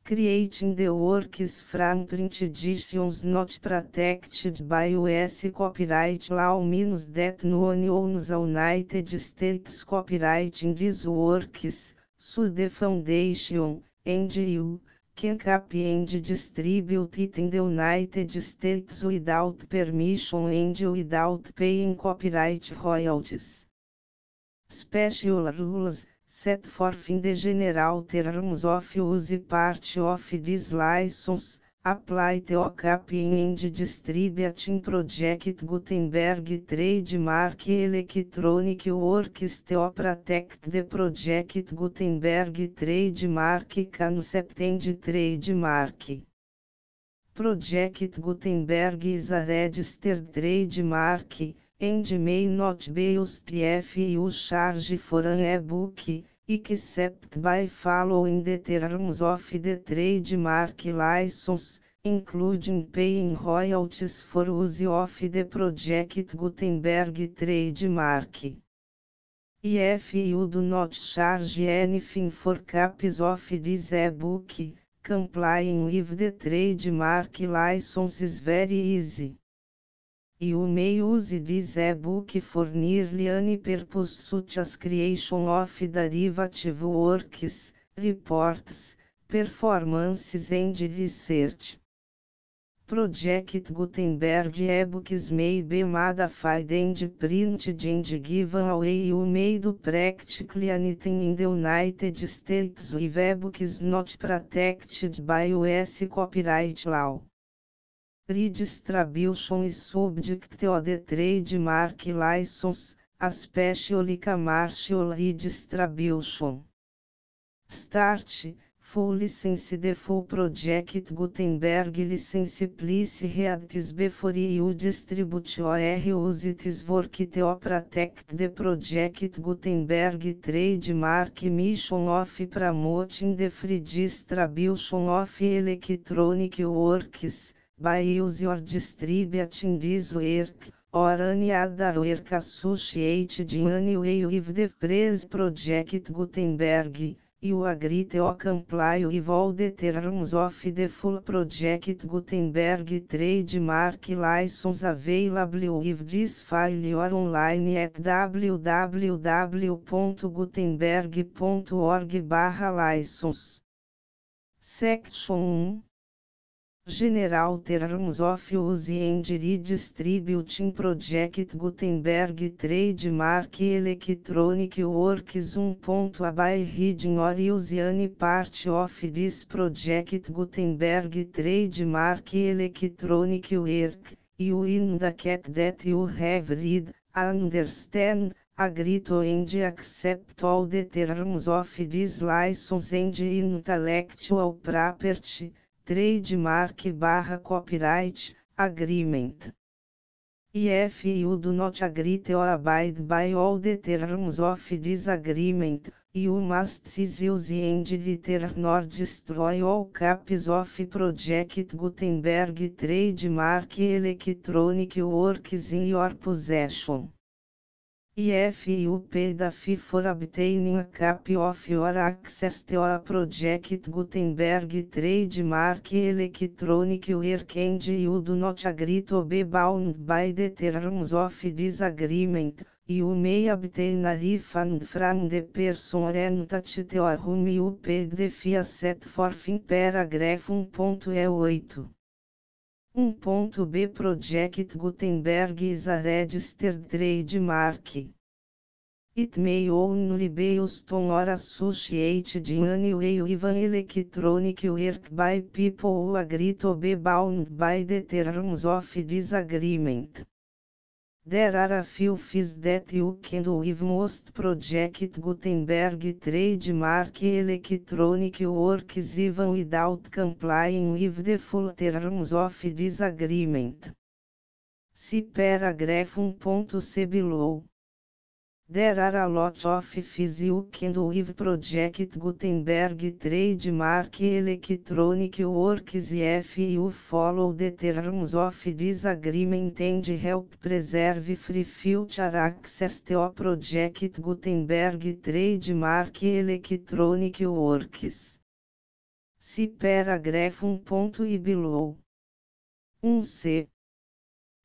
Creating the works from print editions not protected by US copyright law means that no one owns the United States copyright in these works, so the foundation, and you, can copy and distribute it in the United States without permission and without paying copyright royalties. Special rules, set forth in the general terms of use part of this license, apply to copying and distributing Project Gutenberg trademark electronic works to protect the Project Gutenberg trademark concept and trademark. Project Gutenberg is a registered trademark, and may not be used if you charge for an e-book, except by following the terms of the trademark license, including paying royalties for use of the Project Gutenberg trademark. If you do not charge anything for copies of this e-book, complying with the trademark license is very easy. You may use this e-book for nearly any purpose such as creation of derivative works, reports, performances and research. Project Gutenberg e-books may be modified and printed and given away. You may do practically anything in the United States with e-books not protected by US copyright law. Redistribution is subject to the trademark license, especially commercial redistribution. Start. Full license. The full Project Gutenberg license please read this before you distribute or use this work to protect the Project Gutenberg trademark mission of promoting the free distribution of electronic works, by use or distributing this work, or any other work associated in any way with the phrase Project Gutenberg. You agree to comply with all the terms of the full Project Gutenberg trademark license available with this file or online at www.gutenberg.org/license. Section 1. General Terms of Use and Redistributing Project Gutenberg Trademark Electronic Works 1. By reading or use any part of this Project Gutenberg Trademark Electronic Work, you indicate that you have read, understand, agree to and accept all the terms of this license and intellectual property, trademark/copyright, agreement. If you do not agree to abide by all the terms of this agreement, you must cease use and return or destroy all copies of Project Gutenberg trademark electronic works in your possession. If you paid a fee for obtaining a copy of your access to a Project Gutenberg trademark electronic work and you do not agree to be bound by the terms of this agreement, you may obtain a refund from the person or entity to whom you paid the fee set forth in paragraph 1.8. 1.b Project Gutenberg is a registered trademark. It may only be used on or associated in any way with an electronic work by people who agree to be bound by the terms of this agreement. There are a few fees that you can do with most Project Gutenberg trademark electronic works even without complying with the full terms of this agreement. See paragraph 1.c below. There are a lot of fees you can do with Project Gutenberg trademark electronic works if you follow the terms of this agreement and help preserve free future access to Project Gutenberg trademark electronic works. See paragraph 1.i below. 1c.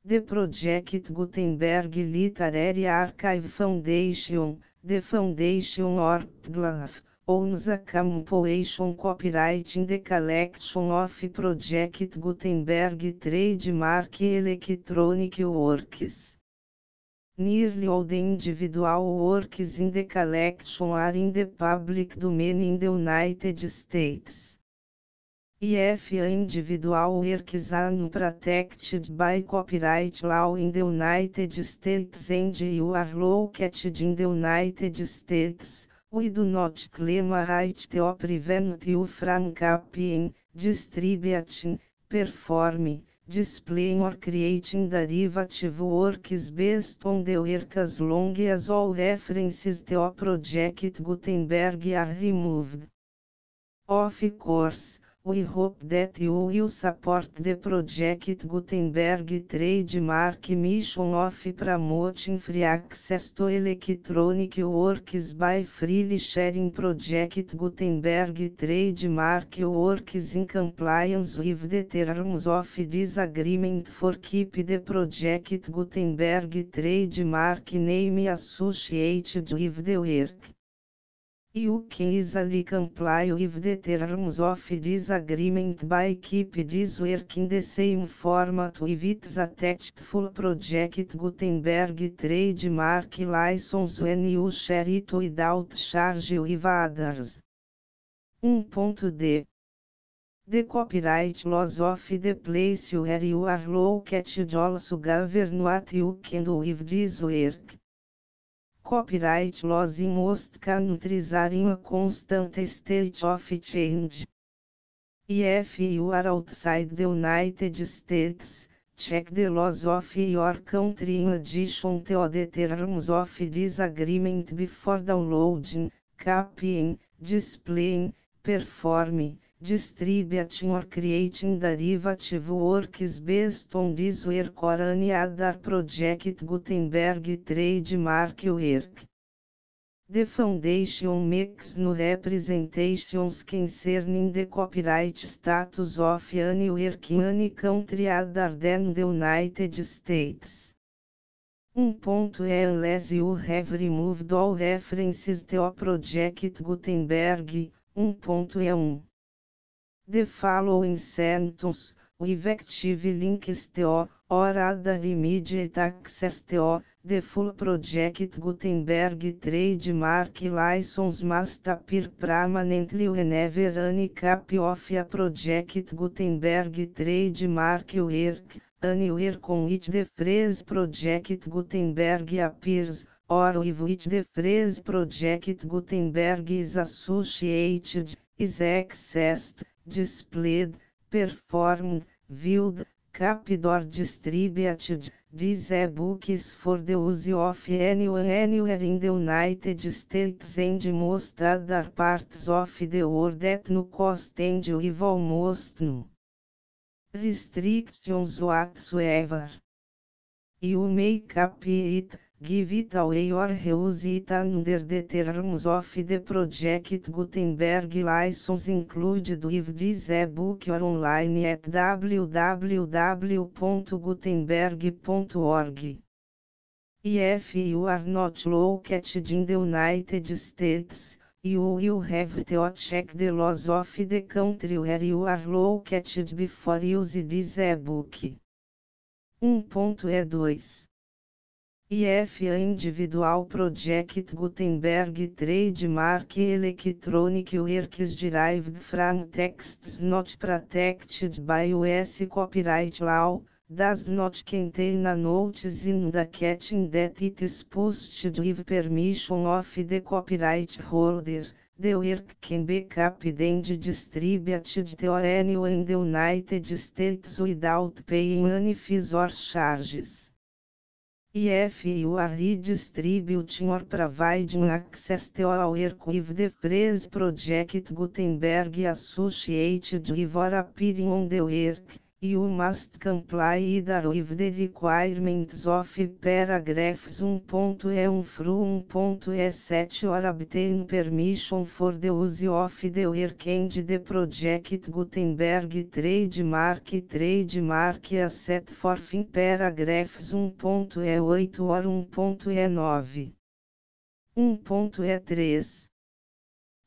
The Project Gutenberg Literary Archive Foundation, the foundation or PGLAF, owns a compilation copyright in the collection of Project Gutenberg trademark electronic works. Nearly all the individual works in the collection are in the public domain in the United States. If individual works are unprotected by copyright law in the United States and you are located in the United States, we do not claim a right to prevent you from copying, distributing, perform, displaying or creating derivative works based on the work as long as all references to Project Gutenberg are removed. Of course, we hope that you will support the Project Gutenberg trademark mission of promoting free access to electronic works by freely sharing Project Gutenberg trademark works in compliance with the terms of this agreement for keep the Project Gutenberg trademark name associated with the work. You can easily comply with the terms of this agreement by keep this work in the same format with its attached full Project Gutenberg trademark license when you share it without charge with others. 1.d. The copyright laws of the place where you are located also govern what you can do with this work. Copyright laws in most countries are in a constant state of change. If you are outside the United States, check the laws of your country in addition to the terms of this agreement before downloading, copying, displaying, performing, distributing or creating derivative works based on this work or any other Project Gutenberg trademark work. The Foundation makes no representations concerning the copyright status of any work in any country other than the United States. 1.e Unless you have removed all references to Project Gutenberg, 1.e1. The following sentence, with active links to, or other immediate access to, the full Project Gutenberg trademark license must appear permanently whenever any copy of a Project Gutenberg trademark work, anywhere on which the phrase Project Gutenberg appears, or with which the phrase Project Gutenberg is associated, is accessed, displayed, performed, viewed, copied or distributed. This e-book is for the use of anyone anywhere in the United States and most other parts of the world at no cost and with almost no restrictions whatsoever. You may copy it, give it away or reuse it under the terms of the Project Gutenberg license included with this e-book or online at www.gutenberg.org. If you are not located in the United States, you will have to check the laws of the country where you are located before using this e-book. 1.e2. If a individual Project Gutenberg trademark electronic works derived from texts not protected by US copyright law, does not contain a notice indicating that it is posted with permission of the copyright holder, the work can be copied and distributed to anyone in the United States without paying any fees or charges. If you are redistributing or providing access to a work with the phrase Project Gutenberg associated with or appearing on the work, you must comply either with the requirements of paragraphs 1.e1 through 1.e7 or obtain permission for the use of the work and the Project Gutenberg trademark as set forth in paragraphs 1.e8 or 1.e9. 1.e3.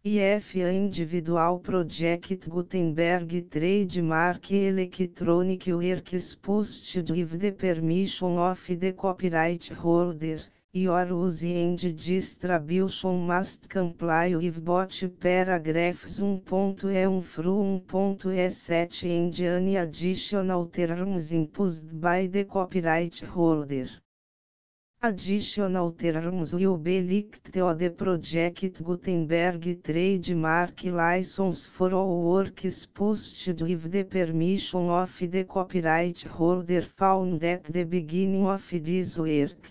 If a individual Project Gutenberg trademark electronic works posted with the permission of the copyright holder, your use and distribution must comply with both paragraphs 1.e1 through 1.e7 and any additional terms imposed by the copyright holder. Additional terms will be linked to the project Gutenberg trademark license for all works posted with the permission of the copyright holder found at the beginning of this work.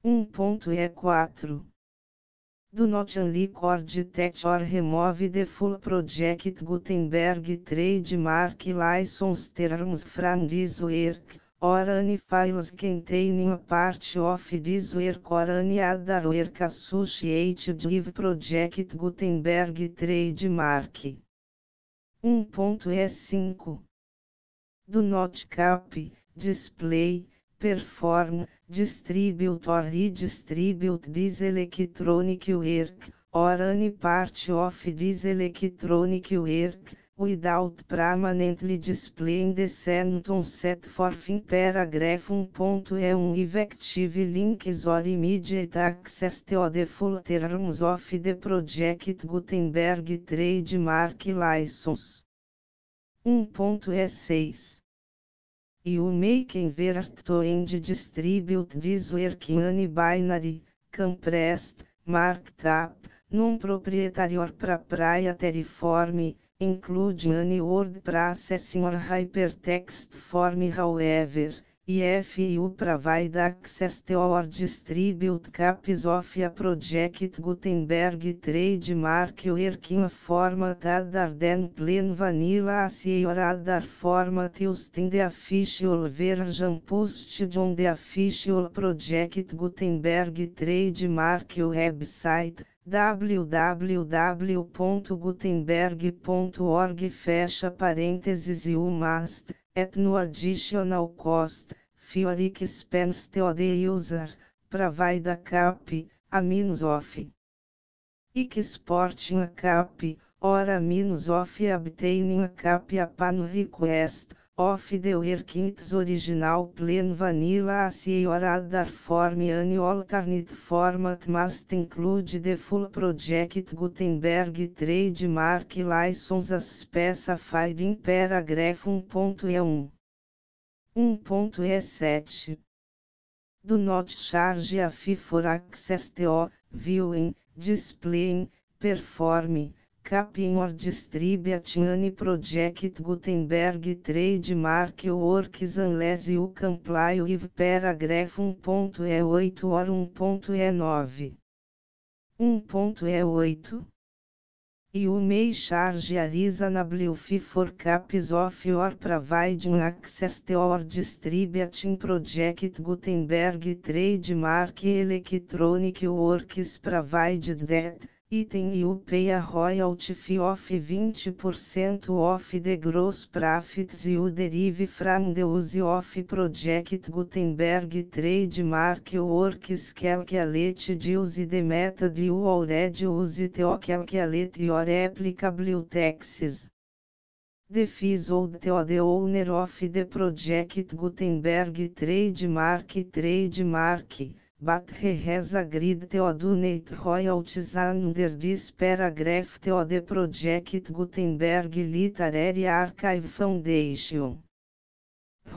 1.E4 Do not unrecord that or remove the full project Gutenberg trademark license terms from this work, or any files containing a part of this work or any other work associated with project Gutenberg trademark. 1.E5 Do not copy, display, perform, distribute or redistribute this electronic work, or any part of this electronic work, without permanently displaying the sentence set forth in paragraph 1.E1 effective links or immediate access to the full terms of the project Gutenberg trademark license. 1.E6 You may convert to and distribute this work in any binary, compressed, marked up, non-proprietary or proprietary form, including any word processing or hypertext form. However, if you provide access to or distribute copies of a project Gutenberg trademark work in a format other than plain vanilla ASCII or other format used in the official version posted on the official project Gutenberg trademark website, www.gutenberg.org fecha parênteses you must, at no additional cost, for expense to the user, provide a copy, a means of exporting a copy, or a means of obtaining a copy upon request, of the work in its original plain vanilla ASCII or other form. Any alternate format must include the full project Gutenberg trademark license as specified in paragraph 1.E1. 1.E7 Do not charge a fee for access to, viewing, displaying, performing, copying or distributing any project Gutenberg trademark works unless you comply with paragraph 1.E8 or 1.E9. 1.E8 You may charge a reasonable fee for copies of your providing access to or distributing project Gutenberg trademark electronic works provided that, item you pay a royalty fee of 20% of the gross profits you derive from the use of project Gutenberg trademark works calculated use the method you already use to calculate your applicable taxes. The fees owed to the owner of the project Gutenberg trademark, but he has agreed to donate royalties under this paragraph to the project Gutenberg Literary Archive Foundation.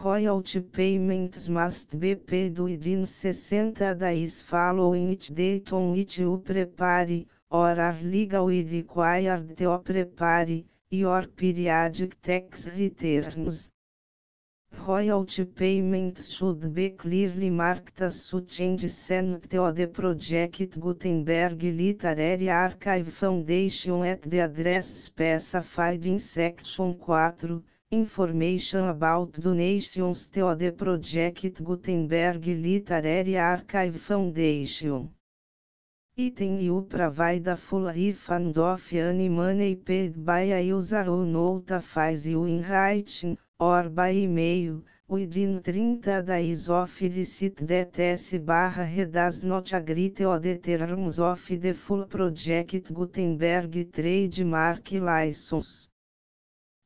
Royalty payments must be paid within 60 days following each date on which you prepare, or are legally required to prepare, your periodic tax returns. Royalty payments should be clearly marked as such and sent to the project Gutenberg Literary Archive Foundation at the address specified in Section 4, Information about donations to the project Gutenberg Literary Archive Foundation. Item you provide a full refund of any money paid by a user who notifies you in writing, or by email, within 30 days of receipt that S/he does not agree to the terms of the full project Gutenberg trademark license.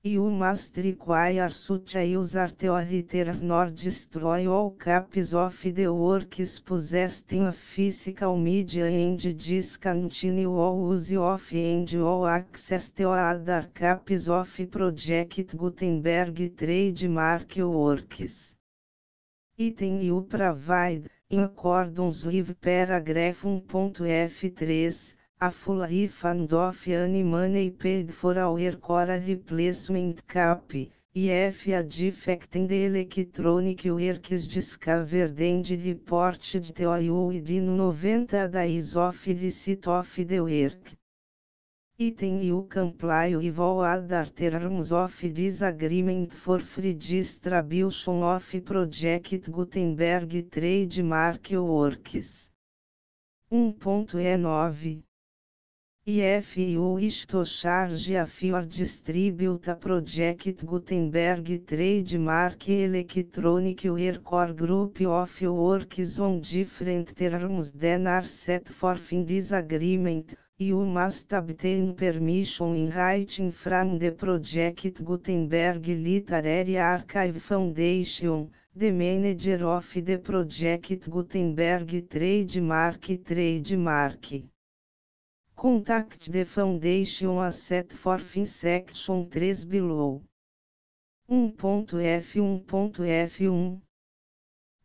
You must require such a user to return or destroy all copies of the works possessed in a physical media and discontinue all use of and all access to other copies of project Gutenberg trademark works. Item you provide, in accordance with paragraph 1.f3, a full refund of any money paid for our core replacement cap, if a defect in the electronic works discovered and reported to you within 90 days of receipt of the work. Item you comply with all other terms of this agreement for free distribution of Project Gutenberg Trademark Works. 1.E9 If you wish to charge a fee or distribute a Project Gutenberg Trademark Electronic Work or group of works on different terms than are set forth in this agreement, you must obtain permission in writing from the Project Gutenberg Literary Archive Foundation, the manager of the Project Gutenberg Trademark. Contact the foundation as set forth in section 3 below. 1.f1.f1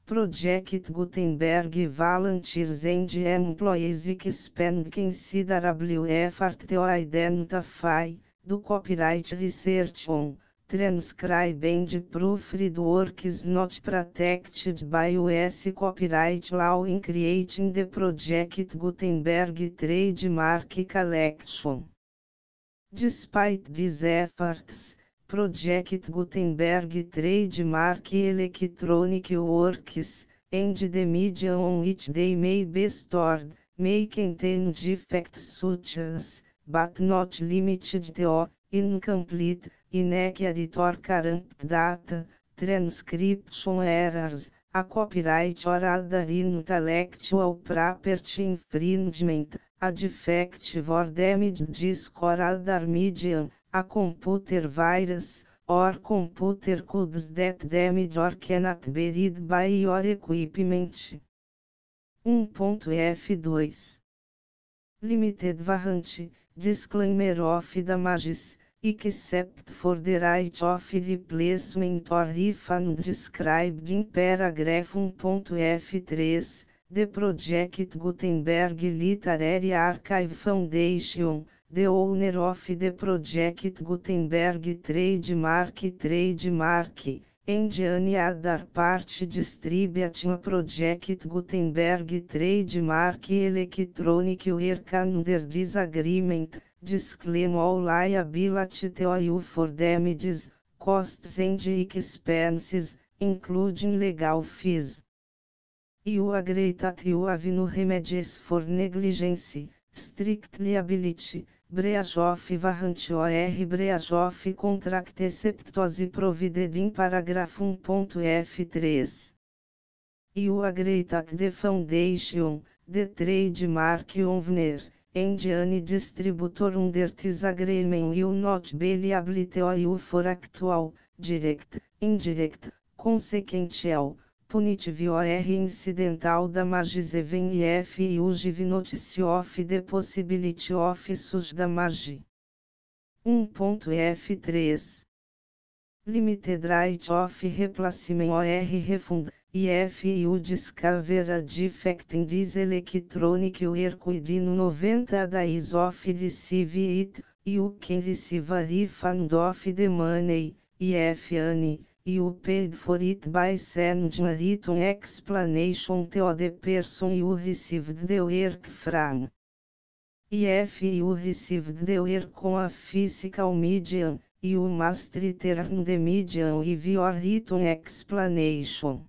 Project Gutenberg volunteers and employees expend considerable effort to identify, do copyright research on, transcribe and proofread works not protected by US copyright law in creating the Project Gutenberg Trademark Collection. Despite these efforts, Project Gutenberg Trademark Electronic Works, and the media on which they may be stored, may contain defects such as, but not limited to, incomplete, inaccurate or corrupt data, transcription errors, a copyright or other intellectual property infringement, a defective or damaged disk or other medium, a computer virus, or computer codes that damage or cannot be read by your equipment. 1.f2 Limited warranty, disclaimer of damages, except for the right of replacement or refund described in paragraph 1.f3, the Project Gutenberg Literary Archive Foundation, the owner of the Project Gutenberg Trademark, and any other party distributing a Project Gutenberg Trademark Electronic Work under this agreement, disclaim all liability to you for damages, costs and expenses, including legal fees. You agree that you have no remedies for negligence, strict liability, breach of warranty or breach of contract except as provided in paragraph 1.f3. You agree that the foundation, the trademark owner, and any distributor under this agreement will not be liable to you for actual, direct, indirect, consequential, punitive or incidental damages even if you give notice of the possibility of such damage. 1.f3 Limited right of replacement or refund, if you discover a defect in this electronic work within 90 days of receive it, you can receive a refund of the money, if any. You paid for it by sending a written explanation to the person you received the work from. If you received the work on a physical medium, you must return the medium with your written explanation.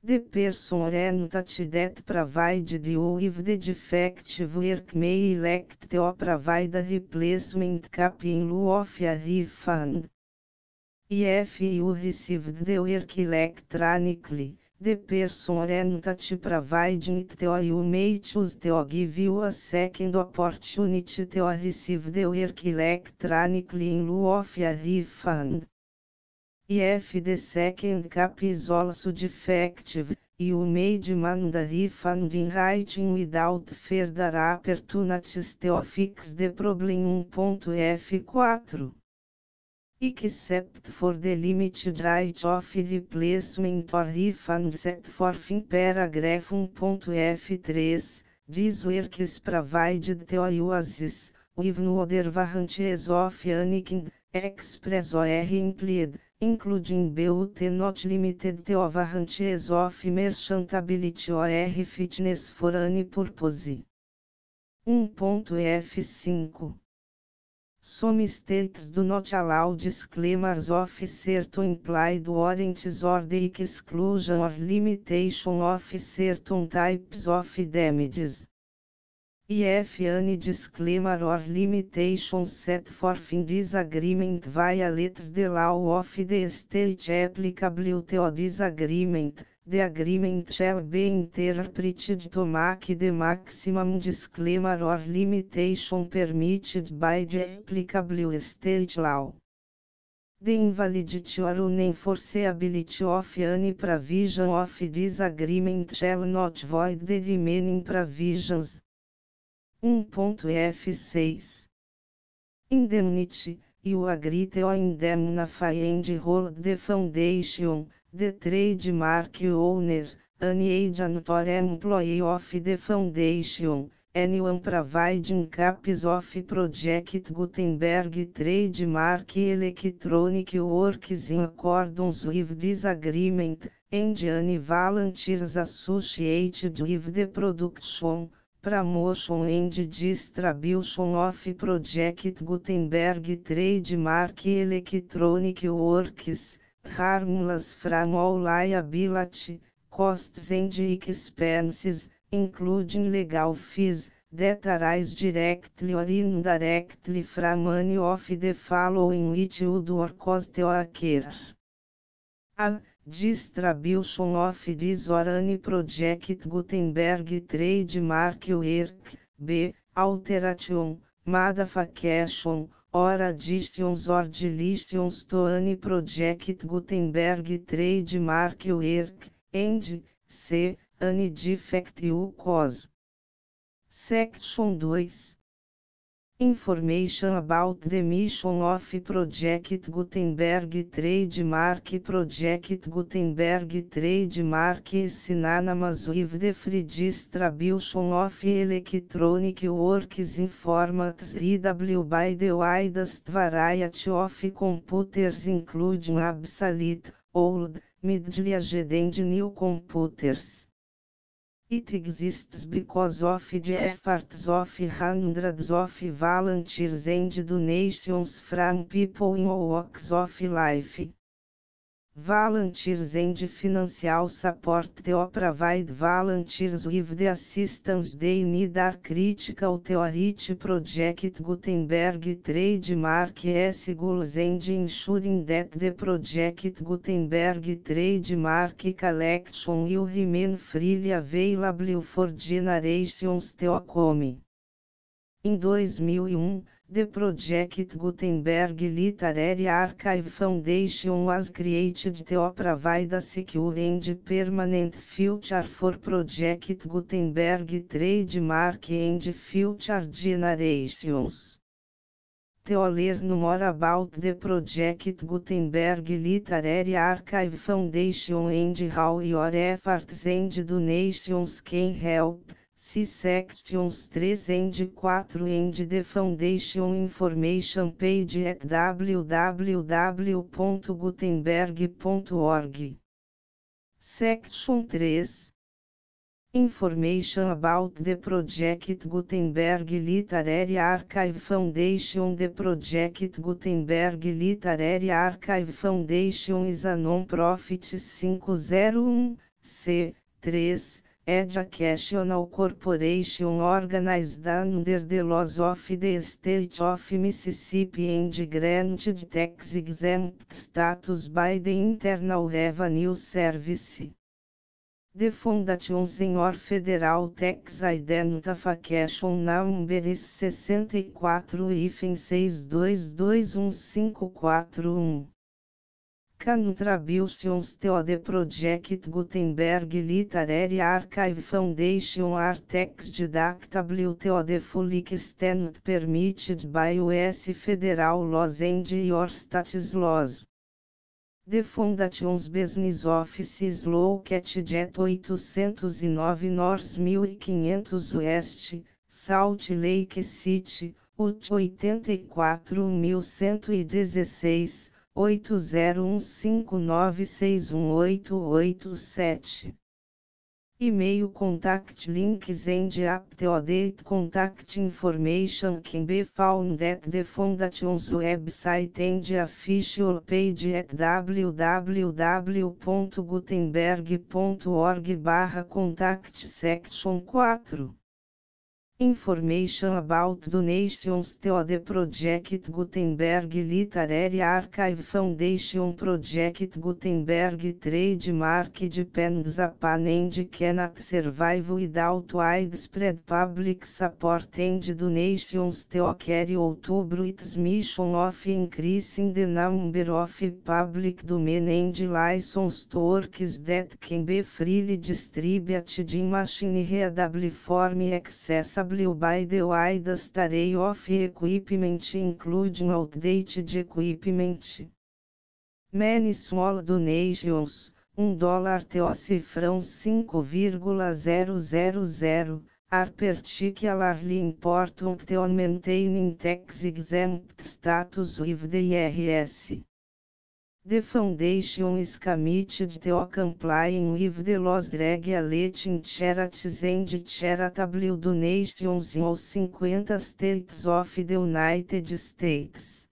The person or entity that provided you with the defective work may elect to provide a replacement cap in lieu of a refund. If you received the work electronically, the person or entity providing it to you may choose to give you a second opportunity to receive the work electronically in lieu of a refund. If the second cap is also defective, you may demand a refund in writing without further opportunities to fix the problem. 1.f4 except for the limited right of replacement or refund set forth in paragraph 1.f3, this work is provided to users, with no other warranties of any kind, express or implied, including but not limited to warranties of merchantability or fitness for any purpose. 1.f5 Some states do not allow disclaimers of certain implied warranties or the exclusion or limitation of certain types of damages. If any disclaimer or limitation set forth in this agreement violates the law of the state applicable to this agreement, the agreement shall be interpreted to make the maximum disclaimer or limitation permitted by the applicable state law. The invalidity or unenforceability of any provision of this agreement shall not void the remaining provisions. 1.f6 Indemnity, you agree to indemnify and hold the foundation, the trademark owner, any agent or employee of the foundation, anyone providing copies of Project Gutenberg trademark electronic works in accordance with this agreement, and any volunteers associated with the production, promotion and distribution of Project Gutenberg trademark electronic works, harmless from all liability, costs and expenses, including legal fees, that arise directly or indirectly from any of the following which would or cause to occur. A. Distribution of this or any Project Gutenberg trademark work. B. Alteration, modification, or additions or deletions to any Project Gutenberg trademark work, and C. Any defect you cause. Section 2. Information about the mission of Project Gutenberg trademark. Project Gutenberg trademark is synonymous with the free distribution of electronic works in formats readable by the widest variety of computers, including obsolete, old, middle-aged and new computers. It exists because of the efforts of hundreds of volunteers and donations from people in all walks of life. Volunteers and financial support to provide volunteers with the assistance they need are critical to reach Project Gutenberg trademark goals and ensuring that the Project Gutenberg trademark collection will remain freely available for generations to come. Em 2001, the Project Gutenberg Literary Archive Foundation was created to provide a secure and permanent future for Project Gutenberg trademark and future generations. To learn more about the Project Gutenberg Literary Archive Foundation and how your efforts and donations can help, see sections 3 and 4 and the Foundation information page at www.gutenberg.org. Section 3. Information about the Project Gutenberg Literary Archive Foundation. The Project Gutenberg Literary Archive Foundation is a non-profit 501(c)(3) educational corporation organized under the laws of the State of Mississippi and granted tax-exempt status by the Internal Revenue Service. The Foundation Senior Federal Tax Identification Number is 64-62215441. Contributions to the Project Gutenberg Literary Archive Foundation are text deductible to the full extent permitted by US federal laws and your state's laws. The Foundation's business office is located at 809 North 1500 West, Salt Lake City, Utah 84116, 8015961887. E-mail contact links and up-to-date contact information can be found at the Foundation's website and official page at www.gutenberg.org/contact section 4. Information about donations to the Project Gutenberg Literary Archive Foundation. Project Gutenberg trademark depends upon and cannot survive without widespread public support and donations to carry out its mission of increasing the number of public domain and licensed works that can be freely distributed in machine-readable form accessible by the widest array of equipment including outdated equipment. Many small donations, $1 to cifrão 5,000, are particularly important to maintaining tax-exempt status with the IRS. The Foundation is committed to complying with the laws regulating charities and charitable donations in all 50 states of the United States.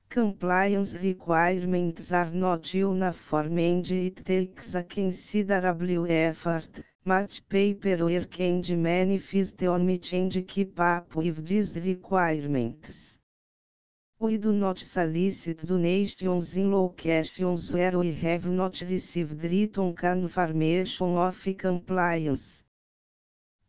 Compliance requirements are not uniform and it takes a considerable effort, much paperwork and many fees to meet and keep up with these requirements. We do not solicit donations in locations where we have not received written confirmation of compliance.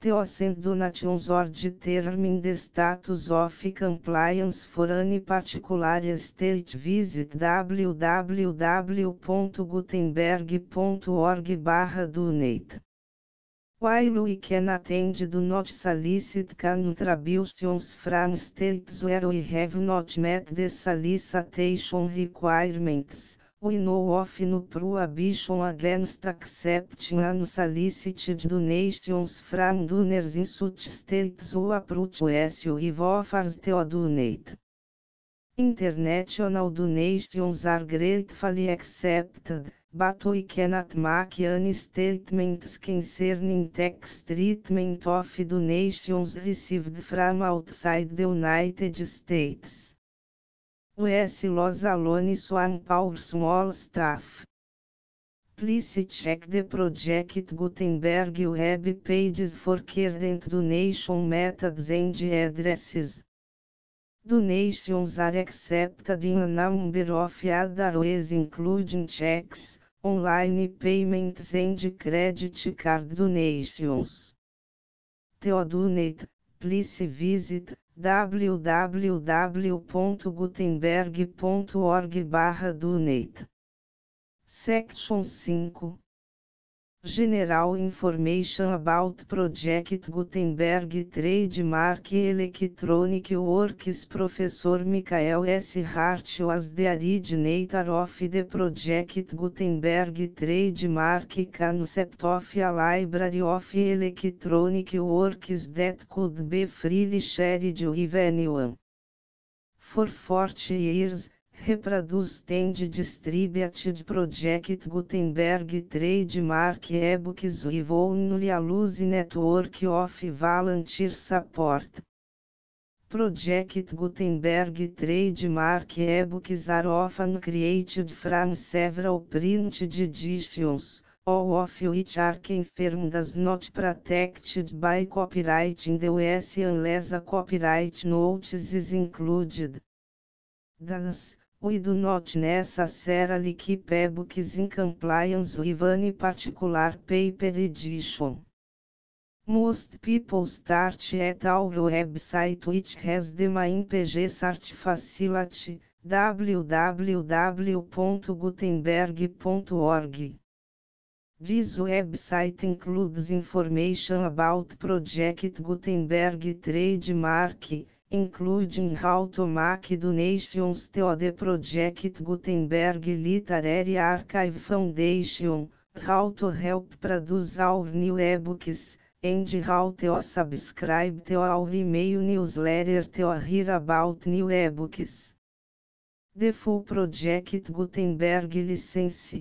To send donations or determine the status of compliance for any particular state, visit www.gutenberg.org/donate. While we cannot and do not solicit contributions from states where we have not met the solicitation requirements, we know of no prohibition against accepting unsolicited donations from donors in such states who approach us with offers to donate. International donations are gratefully accepted, but we cannot make any statements concerning tax treatment of donations received from outside the United States. US laws alone swamp our small staff. Please check the Project Gutenberg web pages for current donation methods and addresses. Donations are accepted in a number of other ways including checks, online payments and credit card donations. To donate, please visit www.gutenberg.org/donate. Section 5. General Information about Project Gutenberg Trademark Electronic Works. Professor Michael S. Hart was the originator of the Project Gutenberg Trademark concept of a library of electronic works that could be freely shared with anyone. For 40 years, reproduced and distributed Project Gutenberg trademark ebooks with only a loose network of volunteer support. Project Gutenberg trademark ebooks are often created from several printed editions, all of which are confirmed as not protected by copyright in the US unless a copyright notice is included. Thus, we do not necessarily keep ebooks in compliance with any particular paper edition. Most people start at our website, which has the main page search facility, www.gutenberg.org. This website includes information about Project Gutenberg trademark, including how to make donations to the Project Gutenberg Literary Archive Foundation, how to help produce our new ebooks, and how to subscribe to our email newsletter to hear about new ebooks. The full Project Gutenberg license.